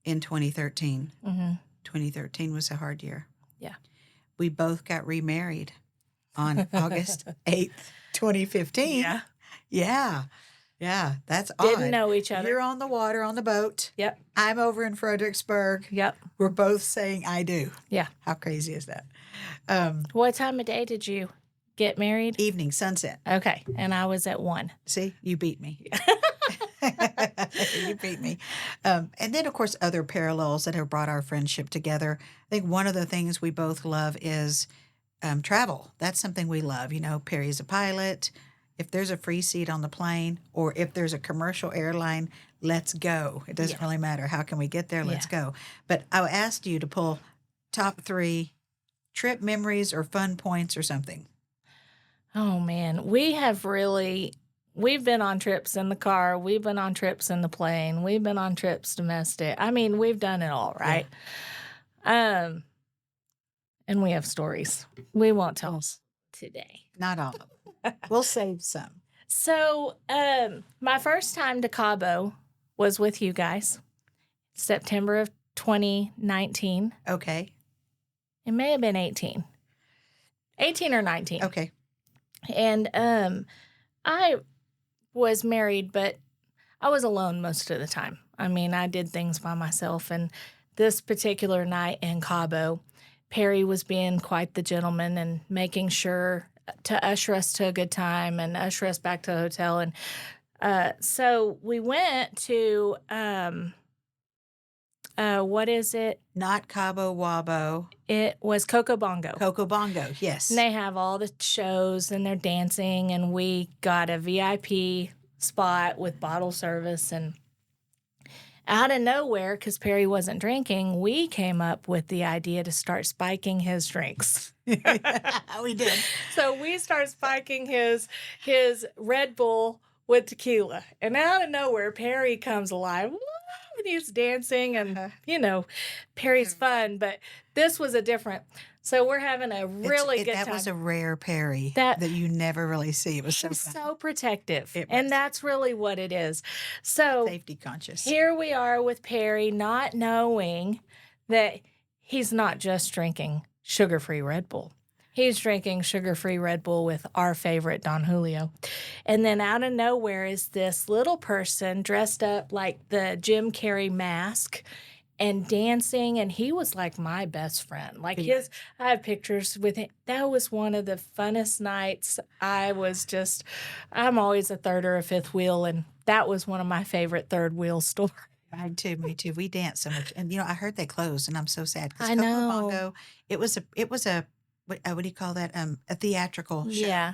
in 2013. Mhm. 2013 was a hard year. Yeah. We both got remarried on August 8th, 2015. Yeah. Yeah. Yeah. That's Didn't odd. know each other. You're on the water on the boat. Yep. I'm over in Fredericksburg. Yep. We're both saying I do. Yeah. How crazy is that? What time of day did you get married? Evening, sunset. Okay. And I was at 1. See, you beat me. You beat me. And then, of course, other parallels that have brought our friendship together. I think one of the things we both love is travel. That's something we love. You know, Perry's a pilot. If there's a free seat on the plane or if there's a commercial airline, let's go. It doesn't really matter. How can we get there? Let's go. But I asked you to pull top 3 trip memories or fun points or something. Oh, man. We've been on trips in the car. We've been on trips in the plane. We've been on trips domestic. I mean, we've done it all, right? Yeah. And we have stories. We won't tell us today. Not all of them. We'll save some. So, my first time to Cabo was with you guys, September of 2019. Okay. It may have been 18 or 19. Okay. And I was married, but I was alone most of the time. I mean, I did things by myself. And this particular night in Cabo, Perry was being quite the gentleman and making sure to usher us to a good time and usher us back to the hotel. And so we went to, what is it? Not Cabo Wabo. It was Coco Bongo. Coco Bongo, yes. And they have all the shows and they're dancing, and we got a VIP spot with bottle service. And out of nowhere, because Perry wasn't drinking, we came up with the idea to start spiking his drinks. We did. So we start spiking his Red Bull with tequila. And out of nowhere, Perry comes alive. Woo! And he's dancing, and, you know, Perry's fun. But this was a different. So we're having a really good time. That was a rare Perry that you never really see. It was so fun. So protective. And that's really what it is. So safety conscious. Here we are with Perry, not knowing that he's not just drinking sugar-free Red Bull. He's drinking sugar-free Red Bull with our favorite Don Julio. And then out of nowhere is this little person dressed up like the Jim Carrey mask and dancing, and he was like my best friend. Like I have pictures with him. That was one of the funnest nights. I'm always a third or a fifth wheel, and that was one of my favorite third wheel stories. Me too. We danced so much. And, you know, I heard they closed, and I'm so sad. I know. Coco Bongo, it was a what do you call that? A theatrical show. Yeah.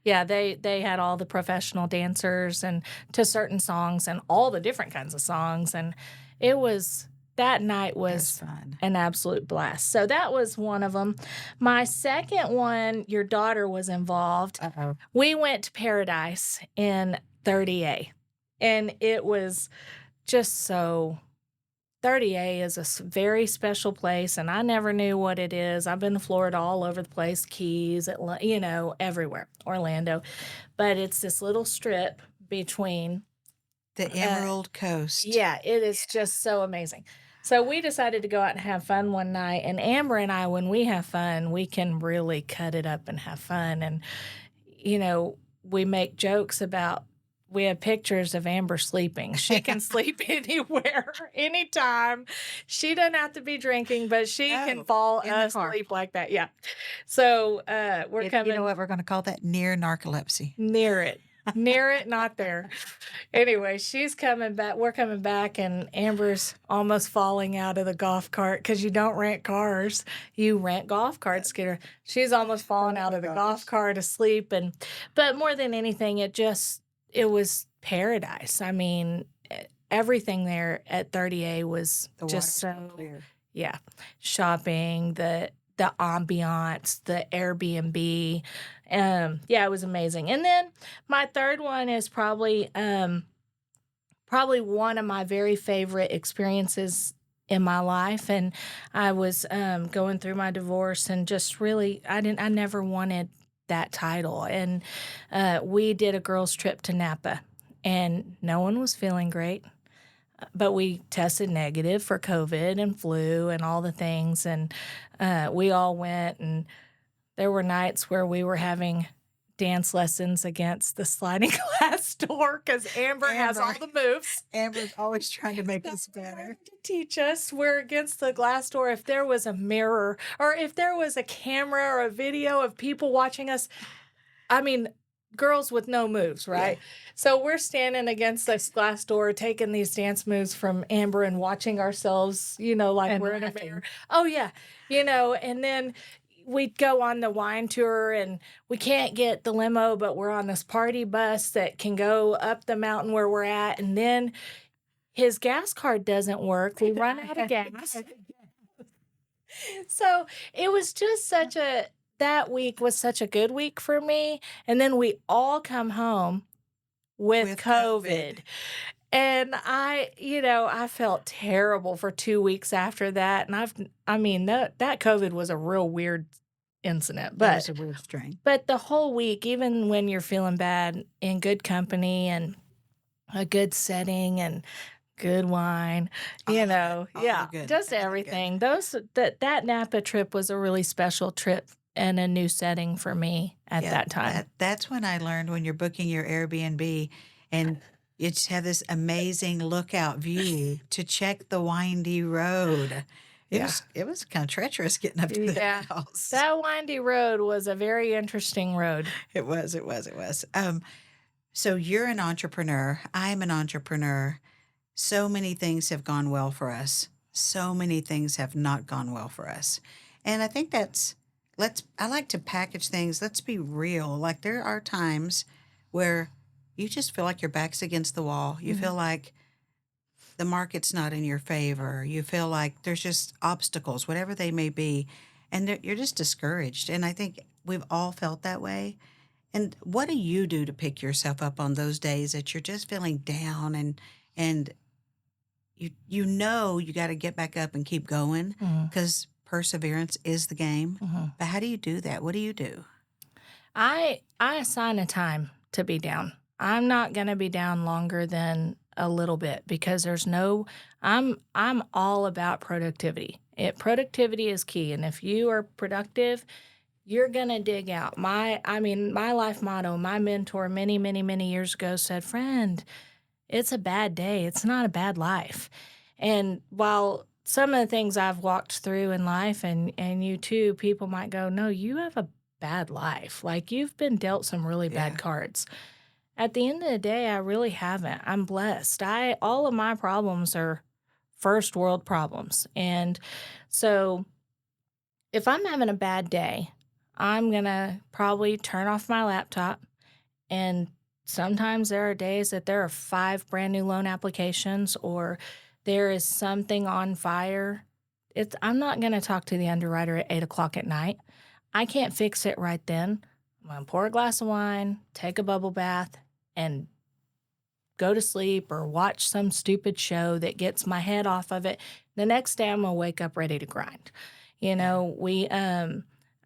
Yeah, they had all the professional dancers and to certain songs and all the different kinds of songs. And that night was fun. An absolute blast. So that was one of them. My second one, your daughter was involved. Uh-oh. We went to Paradise in 30A, and it was just so... 30A is a very special place, and I never knew what it is. I've been to Florida all over the place, Keys, everywhere, Orlando. But it's this little strip between the Emerald Coast. Yeah, it is just so amazing. So we decided to go out and have fun one night. And Amber and I, when we have fun, we can really cut it up and have fun. And, you know, we make jokes about, we have pictures of Amber sleeping. She can sleep anywhere, anytime. She doesn't have to be drinking, but she can fall asleep like that. Yeah. So we're coming. You know what? We're going to call that near narcolepsy. Near it. Near it, not there. Anyway, she's coming back. We're coming back, and Amber's almost falling out of the golf cart because you don't rent cars. You rent golf carts, Skidder. She's almost falling out of the golf cart asleep. But more than anything, it was paradise. I mean, everything there at 30A was just so clear. Yeah. Shopping, the ambiance, the Airbnb. It was amazing. And then my third one is probably one of my very favorite experiences in my life. And I was going through my divorce and just really, I never wanted that title. And we did a girls' trip to Napa, and no one was feeling great. but we tested negative for COVID and flu and all the things. And we all went, and there were nights where we were having dance lessons against the sliding glass door because Amber has all the moves. Amber's always trying to make us better. To teach us, we're against the glass door. If there was a mirror or if there was a camera or a video of people watching us, I mean, girls with no moves, right? Yeah. So we're standing against this glass door, taking these dance moves from Amber and watching ourselves, like and we're in a mirror. Oh, yeah. And then we'd go on the wine tour, and we can't get the limo, but we're on this party bus that can go up the mountain where we're at. And then his gas card doesn't work. We run out of gas. So it was just that week was such a good week for me. And then we all come home with COVID. And I felt terrible for 2 weeks after that. And that COVID was a real weird incident. But it was a weird strain. But the whole week, even when you're feeling bad, in good company and a good setting and good wine, just everything. That Napa trip was a really special trip and a new setting for me at that time. That's when I learned, when you're booking your Airbnb and you just have this amazing lookout view to check the windy road. It was kind of treacherous getting up to that house. That windy road was a very interesting road. It was. So you're an entrepreneur. I'm an entrepreneur. So many things have gone well for us. So many things have not gone well for us. And I think I like to package things. Let's be real. Like, there are times where you just feel like your back's against the wall. You feel like the market's not in your favor. You feel like there's just obstacles, whatever they may be, and you're just discouraged. And I think we've all felt that way. And what do you do to pick yourself up on those days that you're just feeling down and you got to get back up and keep going, because perseverance is the game. But how do you do that? What do you do? I assign a time to be down. I'm not going to be down longer than a little bit, because I'm all about productivity. Productivity is key. And if you are productive, you're going to dig out. My life motto, my mentor many, many, many years ago said, "Friend, it's a bad day. It's not a bad life." And while some of the things I've walked through in life, and you too, people might go, "No, you have a bad life. Like, you've been dealt some really bad cards." At the end of the day, I really haven't. I'm blessed. All of my problems are first world problems. And so if I'm having a bad day, I'm going to probably turn off my laptop. And sometimes there are days that there are 5 brand new loan applications, or there is something on fire. I'm not going to talk to the underwriter at 8 o'clock at night. I can't fix it right then. I'm going to pour a glass of wine, take a bubble bath, and go to sleep or watch some stupid show that gets my head off of it. The next day, I'm going to wake up ready to grind.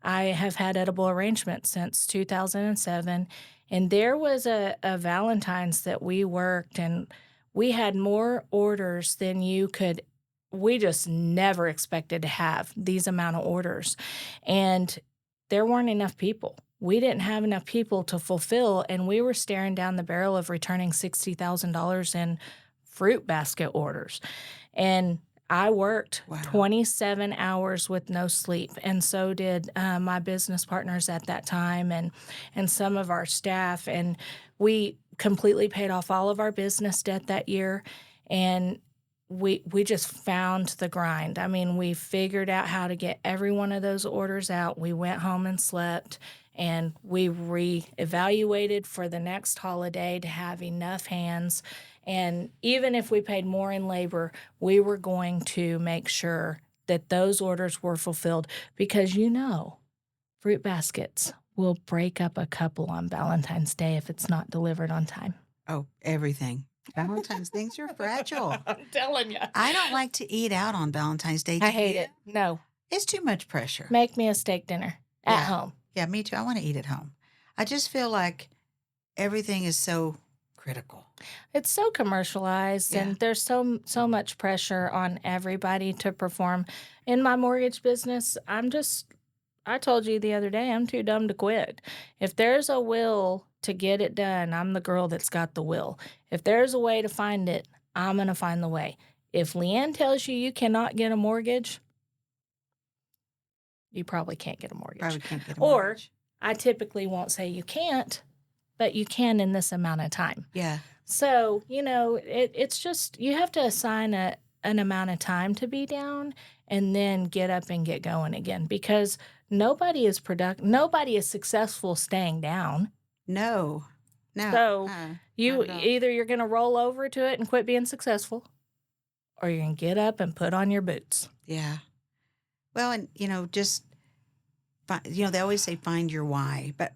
I have had edible arrangements since 2007, and there was a Valentine's that we worked, and we had more orders than we just never expected to have these amount of orders. And there weren't enough people. We didn't have enough people to fulfill, and we were staring down the barrel of returning $60,000 in fruit basket orders. And I worked 27 hours with no sleep, and so did my business partners at that time, and some of our staff. And we completely paid off all of our business debt that year, and we just found the grind. I mean, we figured out how to get every one of those orders out. We went home and slept. And we reevaluated for the next holiday to have enough hands. And even if we paid more in labor, we were going to make sure that those orders were fulfilled, because fruit baskets will break up a couple on Valentine's Day if it's not delivered on time. Oh, everything. Valentine's things are fragile. I'm telling you. I don't like to eat out on Valentine's Day. I hate it. No. It's too much pressure. Make me a steak dinner at home. Yeah, me too. I want to eat at home. I just feel like everything is so critical. It's so commercialized Yeah. and there's so much pressure on everybody to perform. In my mortgage business, I told you the other day, I'm too dumb to quit. If there's a will to get it done, I'm the girl that's got the will. If there's a way to find it, I'm going to find the way. If Leigh-Anne tells you you cannot get a mortgage, you probably can't get a mortgage. Probably can't get a Or mortgage. I typically won't say you can't, but you can in this amount of time. Yeah. So, it's just you have to assign an amount of time to be down and then get up and get going again because nobody is successful staying down. No. No. So, Not you at all. either you're going to roll over to it and quit being successful or you're going to get up and put on your boots. Yeah. Well, and just they always say find your why, but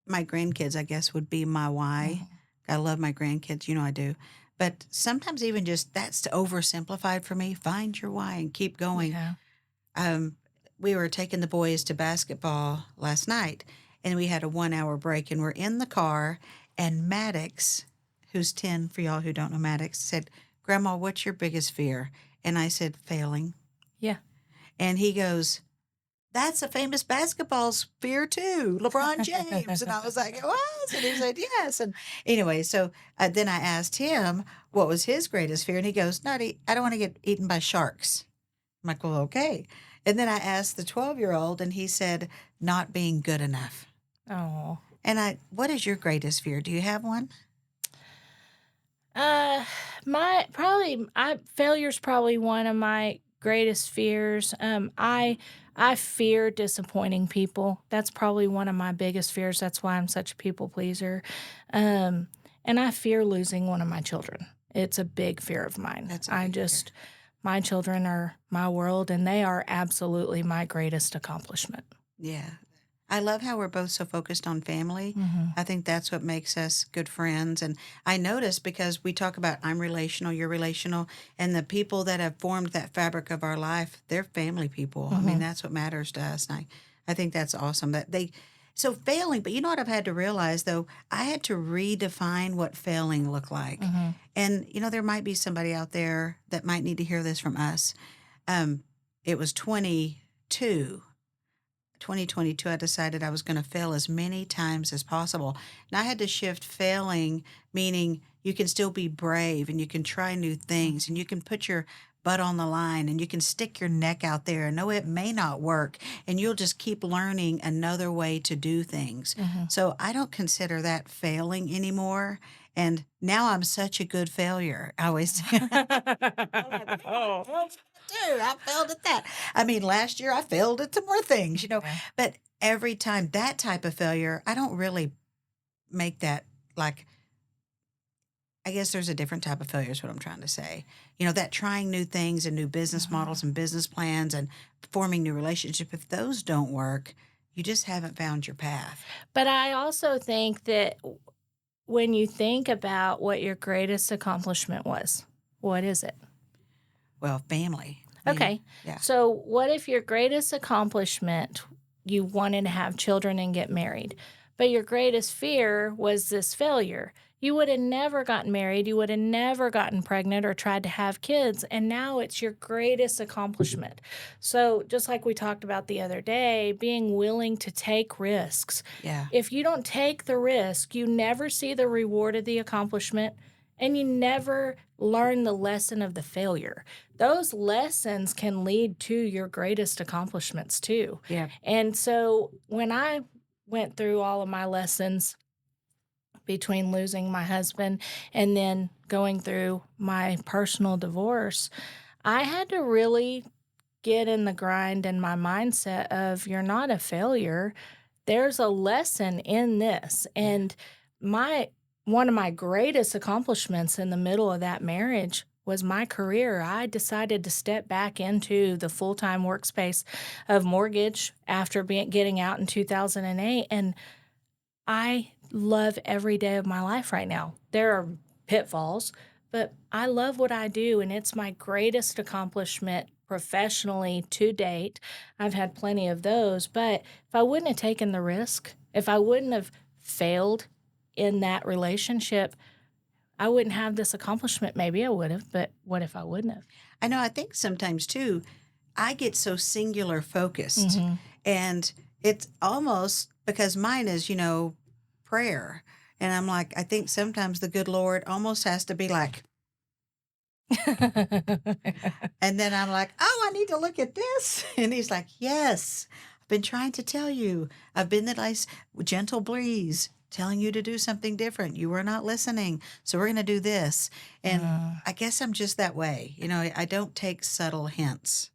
my grandkids, I guess, would be my why. Mhm. I love my grandkids, I do. But sometimes even just that's oversimplified for me. Find your why and keep going. Yeah. Um, we were taking the boys to basketball last night, and we had a 1 hour break, and we're in the car, and Maddox, who's 10, for y'all who don't know Maddox, said, "Grandma, what's your biggest fear?" And I said, "Failing." Yeah. And he goes, "That's a famous basketball sphere too, LeBron James." And I was like, "It was?" And he said, "Yes." And anyway, so then I asked him what was his greatest fear. And he goes, I don't want to get eaten by sharks." I'm like, "Well, okay." And then I asked the 12-year-old and he said, "Not being good enough." Oh. And what is your greatest fear? Do you have one? Failure's probably one of my greatest fears. I fear disappointing people. That's probably one of my biggest fears. That's why I'm such a people pleaser. And I fear losing one of my children. It's a big fear of mine. That's a big fear. My children are my world, and they are absolutely my greatest accomplishment. Yeah. I love how we're both so focused on family. Mhm. I think that's what makes us good friends. And I notice because we talk about I'm relational, you're relational, and the people that have formed that fabric of our life, they're family people. I mean, Mhm. that's what matters to us. And I think that's awesome that so failing, but you know what I've had to realize though? I had to redefine what failing looked like. Mhm. And, there might be somebody out there that might need to hear this from us. It was 2022, I decided I was going to fail as many times as possible. And I had to shift failing, meaning you can still be brave and you can try new things and you can put your butt on the line and you can stick your neck out there and know it may not work and you'll just keep learning another way to do things. Mhm. So I don't consider that failing anymore. And now I'm such a good failure. I always Oh. Dude, I failed at that. I mean, last year I failed at some more things. Yeah. But every time that type of failure, I don't really make that like, I guess there's a different type of failure is what I'm trying to say. That trying new things and new business models and business plans and forming new relationships, if those don't work, you just haven't found your path. But I also think that when you think about what your greatest accomplishment was, what is it? Well, family. Okay. Yeah. So, what if your greatest accomplishment, you wanted to have children and get married, but your greatest fear was this failure? You would have never gotten married. You would have never gotten pregnant or tried to have kids. And now it's your greatest accomplishment. So, just like we talked about the other day, being willing to take risks. Yeah. If you don't take the risk, you never see the reward of the accomplishment and you never learn the lesson of the failure. Those lessons can lead to your greatest accomplishments too. Yeah. And so when I went through all of my lessons between losing my husband and then going through my personal divorce, I had to really get in the grind and my mindset of you're not a failure. There's a lesson in this. And my one of my greatest accomplishments in the middle of that marriage was my career. I decided to step back into the full-time workspace of mortgage after getting out in 2008, and I love every day of my life right now. There are pitfalls, but I love what I do, and it's my greatest accomplishment professionally to date. I've had plenty of those, but if I wouldn't have taken the risk, if I wouldn't have failed in that relationship, I wouldn't have this accomplishment. Maybe I would have, but what if I wouldn't have? I know, I think sometimes too, I get so singular focused, Mm-hmm. and it's almost because mine is, prayer. And I'm like, I think sometimes the good Lord almost has to be like, and then I'm like, oh, I need to look at this. And he's like, yes, I've been trying to tell you. I've been that nice, gentle breeze telling you to do something different. You were not listening. So we're going to do this. And Uh, I guess I'm just that way. I don't take subtle hints.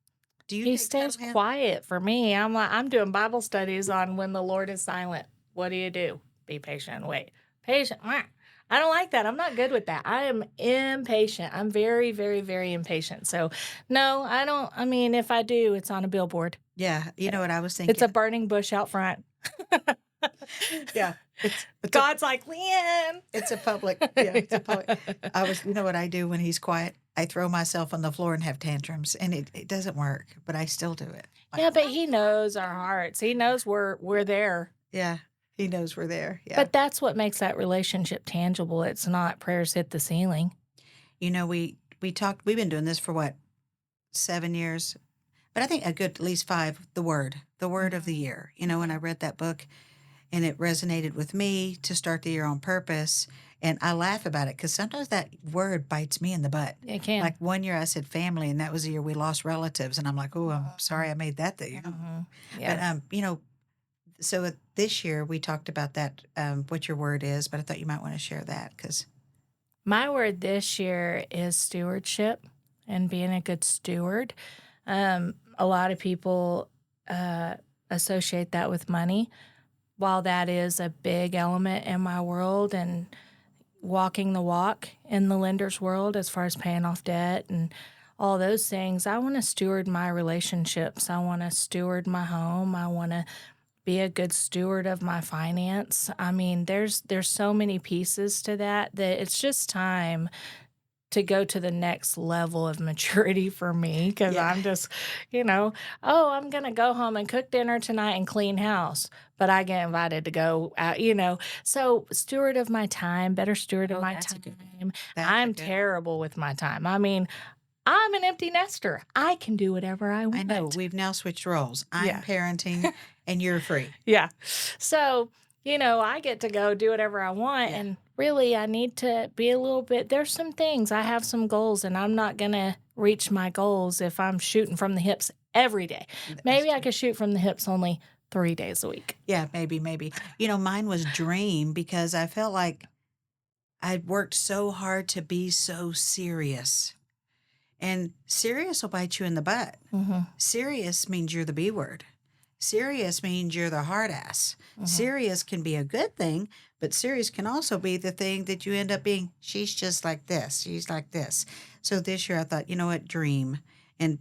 Do you he take stays subtle hints? quiet for me. I'm like, I'm doing Bible studies on when the Lord is silent. What do? Be patient and wait. Patient. Mwah. I don't like that. I'm not good with that. I am impatient. I'm very, very, very impatient. So, no, I don't. I mean, if I do, it's on a billboard. Yeah. You know what I was It's a thinking? burning bush out front. Yeah. It's a God's like, Leigh-Anne. it's a public. Yeah. It's a public. You know what I do when he's quiet? I throw myself on the floor and have tantrums, and it doesn't work, but I still do it. Like, Yeah, but he knows our hearts. He knows we're there. yeah, he knows we're there. Yeah. But that's what makes that relationship tangible. It's not prayers hit the ceiling. We talked. We've been doing this for what, 7 years, but I think a good at least 5. The word of the year. When I read that book, and it resonated with me to start the year on purpose. And I laugh about it because sometimes that word bites me in the butt. It can. Like one year I said family, and that was the year we lost relatives, and I'm like, oh, I'm sorry I made that the year. Yeah. But so this year we talked about that, what your word is, but I thought you might want to share that because My word this year is stewardship and being a good steward. A lot of people associate that with money. While that is a big element in my world and walking the walk in the lender's world as far as paying off debt and all those things, I want to steward my relationships. I want to steward my home. I want to be a good steward of my finance. I mean, there's so many pieces to that it's just time to go to the next level of maturity for me because Yeah. I'm just, oh, I'm going to go home and cook dinner tonight and clean house, but I get invited to go out. So steward of my time, better steward of my that's a good one. time. That's a I'm good one. terrible with my time. I mean, I'm an empty nester. I can do whatever I I want. know we've now switched roles. I'm Yeah. parenting, and you're free. Yeah. So, I get to go do whatever I want. Yeah. And really, I need to be a little bit. There's some things, I have some goals, and I'm not going to reach my goals if I'm shooting from the hips every day. That's Maybe I true. could shoot from the hips only 3 days a week. Yeah, maybe. Mine was dream because I felt like I'd worked so hard to be so serious. And serious will bite you in the butt. Mm-hmm. Serious means you're the B word. Serious means you're the hard ass. Mm-hmm. Serious can be a good thing, but serious can also be the thing that you end up being, she's just like this. She's like this. So this year I thought, you know what, dream. And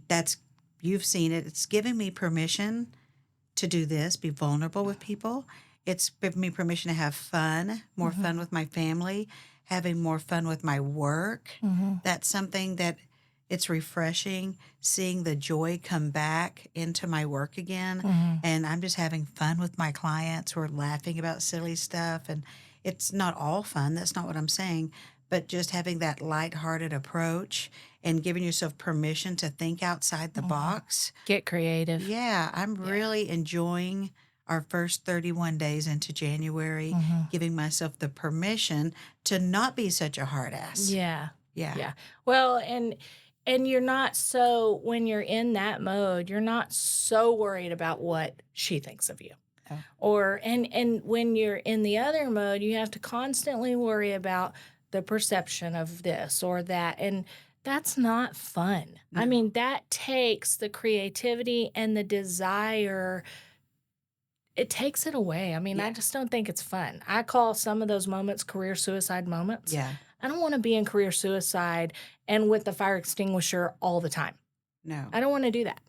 you've seen it. It's giving me permission to do this, be vulnerable with people. It's giving me permission to have fun, more fun with my family, having more fun with my work. Mm-hmm. That's something that it's refreshing, seeing the joy come back into my work again. Mm-hmm. And I'm just having fun with my clients. We're laughing about silly stuff. And it's not all fun. That's not what I'm saying. But just having that lighthearted approach and giving yourself permission to think outside the box. Get creative. Yeah, I'm really enjoying our first 31 days into January, giving myself the permission to not be such a hard ass. Yeah. Yeah. Yeah. Well, and you're not so, when you're in that mode, you're not so worried about what she thinks of you. Oh. Or and when you're in the other mode, you have to constantly worry about the perception of this or that. And that's not fun. I No. mean, that takes the creativity and the desire. It takes it away. I mean, I Yeah. just don't think it's fun. I call some of those moments career suicide moments. Yeah. I don't want to be in career suicide and with the fire extinguisher all the time. No. I don't want to do that.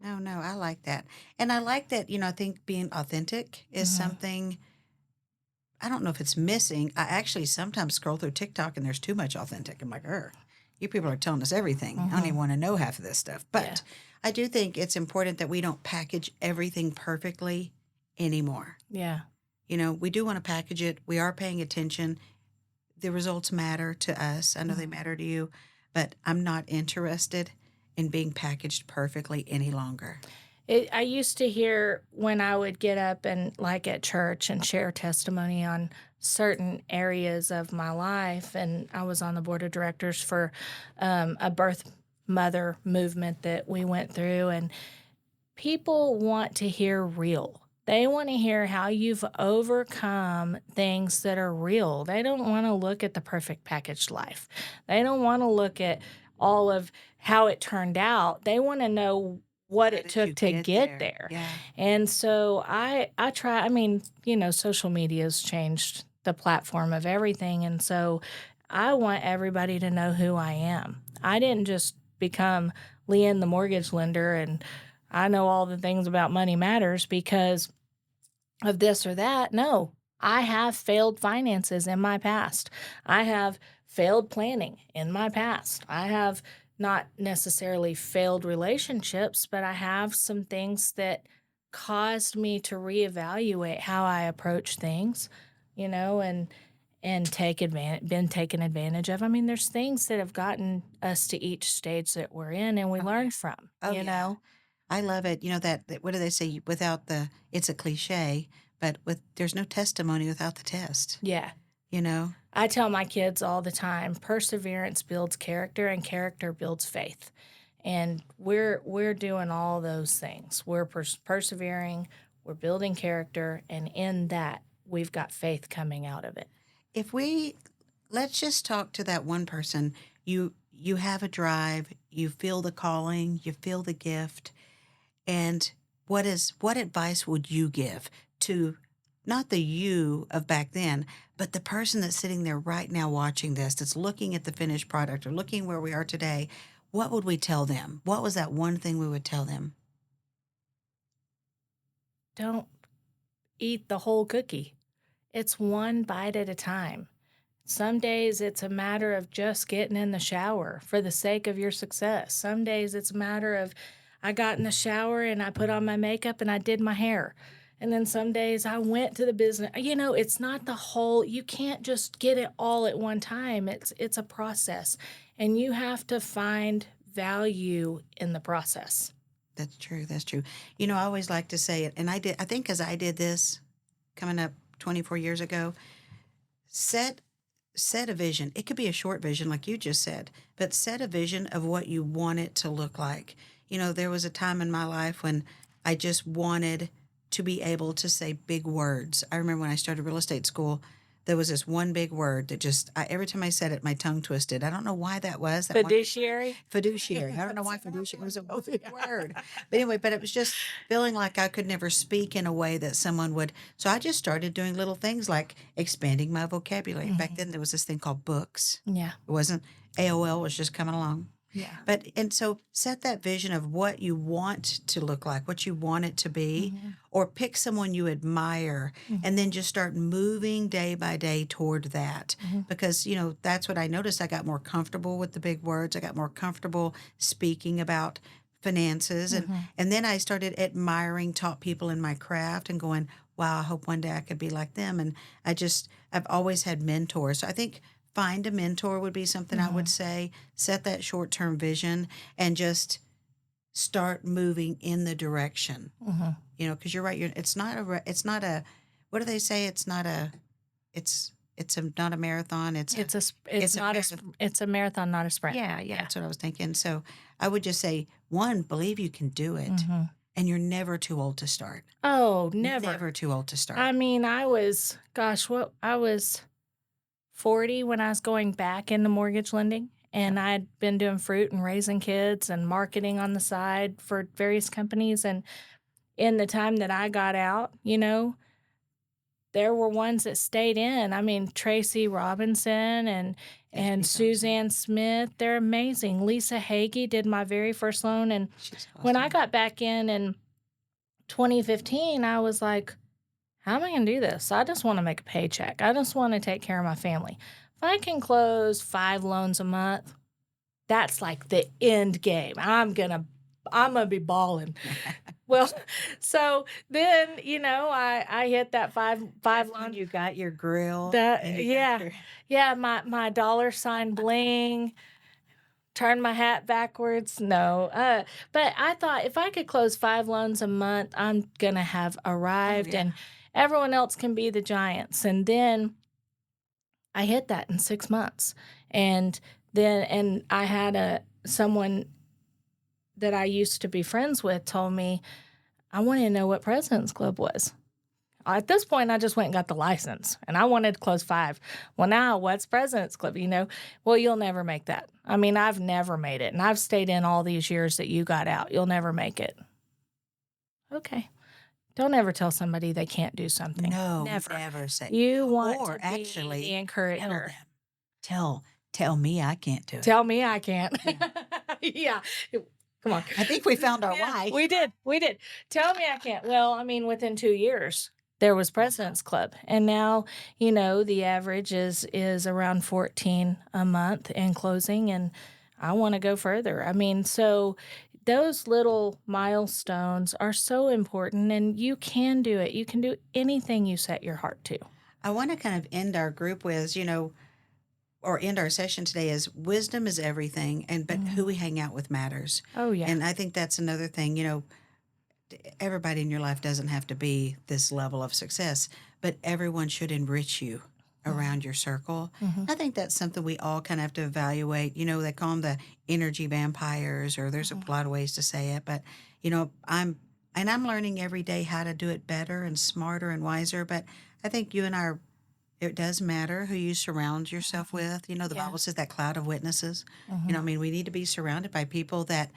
No, I like that. And I like that, I think being authentic is something, I don't know if it's missing. I actually sometimes scroll through TikTok and there's too much authentic. I'm like, you people are telling us everything. I don't even want to know half of this stuff. But I do think it's important that we don't package everything perfectly anymore. Yeah. We do want to package it. We are paying attention. the results matter to us. I know they Mhm. matter to you, but I'm not interested in being packaged perfectly any longer. I used to hear when I would get up and like at church and share testimony on certain areas of my life. And I was on the board of directors for a birth mother movement that we went through. And people want to hear real. They want to hear how you've overcome things that are real. They don't want to look at the perfect packaged life. They don't want to look at all of how it turned out. They want to know what How it did you took to get get there? there. Yeah. And so I try, I mean, social media has changed the platform of everything. And so I want everybody to know who I am. I didn't just become Leanne the mortgage lender and I know all the things about money matters because of this or that. No, I have failed finances in my past. I have failed planning in my past. I have not necessarily failed relationships, but I have some things that caused me to reevaluate how I approach things, and take advantage been taken advantage of. I mean, there's things that have gotten us to each stage that we're in and we Oh, yeah. learn from, Oh, yeah. I love it. You know that what do they say? Without the, it's a cliche, but there's no testimony without the test. Yeah. You know. I tell my kids all the time, perseverance builds character and character builds faith. And we're doing all those things. We're persevering, we're building character, and in that, we've got faith coming out of it. If we let's just talk to that one person. You have a drive. You feel the calling. You feel the gift. And what advice would you give to not the you of back then, but the person that's sitting there right now watching this, that's looking at the finished product or looking where we are today? What would we tell them? What was that one thing we would tell them? Don't eat the whole cookie. It's one bite at a time. Some days it's a matter of just getting in the shower for the sake of your success. Some days it's a matter of I got in the shower and I put on my makeup and I did my hair. And then some days I went to the business. It's not the whole, you can't just get it all at one time. It's a process. And you have to find value in the process. That's true. That's true. You know, I always like to say it, and I think because I did this coming up 24 years ago, set set a vision. It could be a short vision, like you just said, but set a vision of what you want it to look like. You know, there was a time in my life when I just wanted to be able to say big words. I remember when I started real estate school, there was this one big word that every time I said it, my tongue twisted. I don't know why that was. That one Fiduciary? fiduciary. I don't know why fiduciary was a big word. But anyway, but it was just feeling like I could never speak in a way that someone would. So I just started doing little things like expanding my vocabulary. Back then, there was this thing called books. Yeah. It wasn't, AOL was just coming along. Yeah. And so set that vision of what you want to look like, what you want it to be, or pick someone you admire and then just start moving day by day toward that. Because, you know, that's what I noticed. I got more comfortable with the big words. I got more comfortable speaking about finances. And then I started admiring top people in my craft and going, wow, I hope one day I could be like them. And I've always had mentors. So I think find a mentor would be something I would say. Set that short term vision and just start moving in the direction. You know, because you're right. It's not what do they say? It's not a, not a marathon. It's a not marathon. it's a marathon, not a sprint. Yeah, that's what I was thinking. So I would just say, one, believe you can do it. And you're never too old to start. Oh, never. Never too old to start. I mean, I was 40 when I was going back into mortgage lending, and I'd been doing fruit and raising kids and marketing on the side for various companies. And in the time that I got out, there were ones that stayed in. I mean, Tracy Robinson and Yes, she's Suzanne Smith, they're amazing. Lisa Hagee did my very first loan. And She's when I awesome. got back in 2015, I was like, how am I going to do this? I just want to make a paycheck. I just want to take care of my family. If I can close 5 loans a month, that's like the end game. I'm going to be balling. Well, so then, I hit that five When line. you got your grill and That you got yeah. your Yeah, my dollar sign bling, turn my hat backwards. No. But I thought if I could close 5 loans a month, I'm gonna have oh arrived yeah. and everyone else can be the giants. And then I hit that in 6 months. And I had a someone that I used to be friends with told me, "I wanted to know what President's Club was." At this point, I just went and got the license, and I wanted to close 5. Well, now what's President's Club? Well, you'll never make that. I mean, I've never made it, and I've stayed in all these years that you got out. You'll never make it. Okay. Don't ever tell somebody they can't do something. No, Never. never say. You want Or to be actually, the tell encourager. them. Tell me I can't do it. Tell me I can't. Yeah. Yeah. Come on. I think we found our Yeah, why. we did. We did. Tell me I can't. Well, I mean, within 2 years, there was President's Club. And now, the average is around 14 a month in closing. And I want to go further. I mean, so those little milestones are so important and you can do it. You can do anything you set your heart to. I want to kind of end our group with, or end our session today is wisdom is everything, but who we hang out with matters. Oh, yeah. And I think that's another thing, everybody in your life doesn't have to be this level of success, but everyone should enrich you around your circle. I think that's something we all kind of have to evaluate. They call them the energy vampires, or there's a lot of ways to say it, but I'm learning every day how to do it better and smarter and wiser. But I think you and I, it does matter who you surround yourself with. The Yeah. Bible says that cloud of witnesses. We need to be surrounded by people that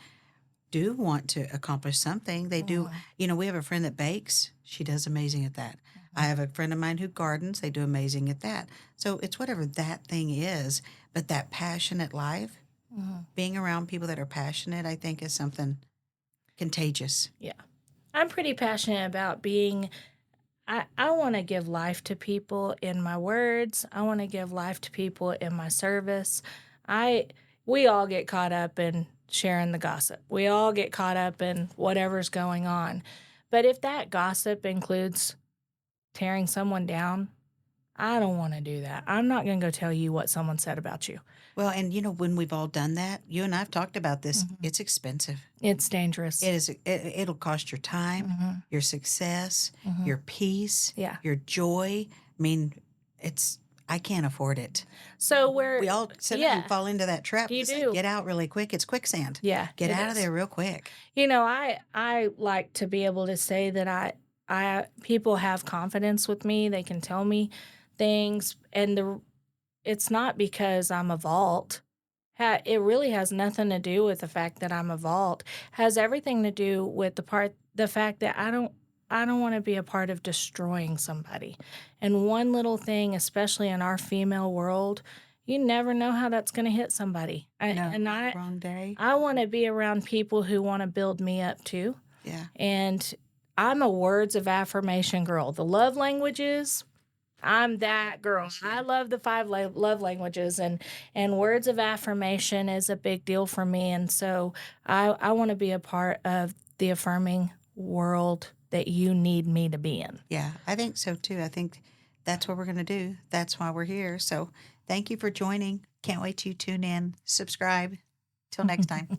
do want to accomplish something. They do. We have a friend that bakes. She does amazing at that. I have a friend of mine who gardens. They do amazing at that. So it's whatever that thing is, but that passionate life, being around people that are passionate, I think is something contagious. Yeah. I'm pretty passionate about I want to give life to people in my words. I want to give life to people in my service. We all get caught up in sharing the gossip. We all get caught up in whatever's going on. But if that gossip includes tearing someone down, I don't want to do that. I'm not going to go tell you what someone said about you. Well, and when we've all done that, you and I've talked about this, it's expensive. It's dangerous. It is. It'll cost your time, your success, your peace, Yeah. your joy. I mean, I can't afford it. So We all sometimes fall into that trap. You It's like, do. get out really quick. It's quicksand. Yeah, Get it out of is. there real quick. I like to be able to say that I people have confidence with me. They can tell me things, and it's not because I'm a vault. It really has nothing to do with the fact that I'm a vault. Has everything to do with the fact that I don't want to be a part of destroying somebody. And one little thing, especially in our female world, you never know how that's going to hit somebody. Wrong day. I want to be around people who want to build me up too. Yeah. And I'm a words of affirmation girl. The love languages, I'm that girl. I love the 5 love languages, and words of affirmation is a big deal for me. And so I want to be a part of the affirming world that you need me to be in. Yeah, I think so too. I think that's what we're going to do. That's why we're here. So thank you for joining. Can't wait to tune in. Subscribe. Till next time.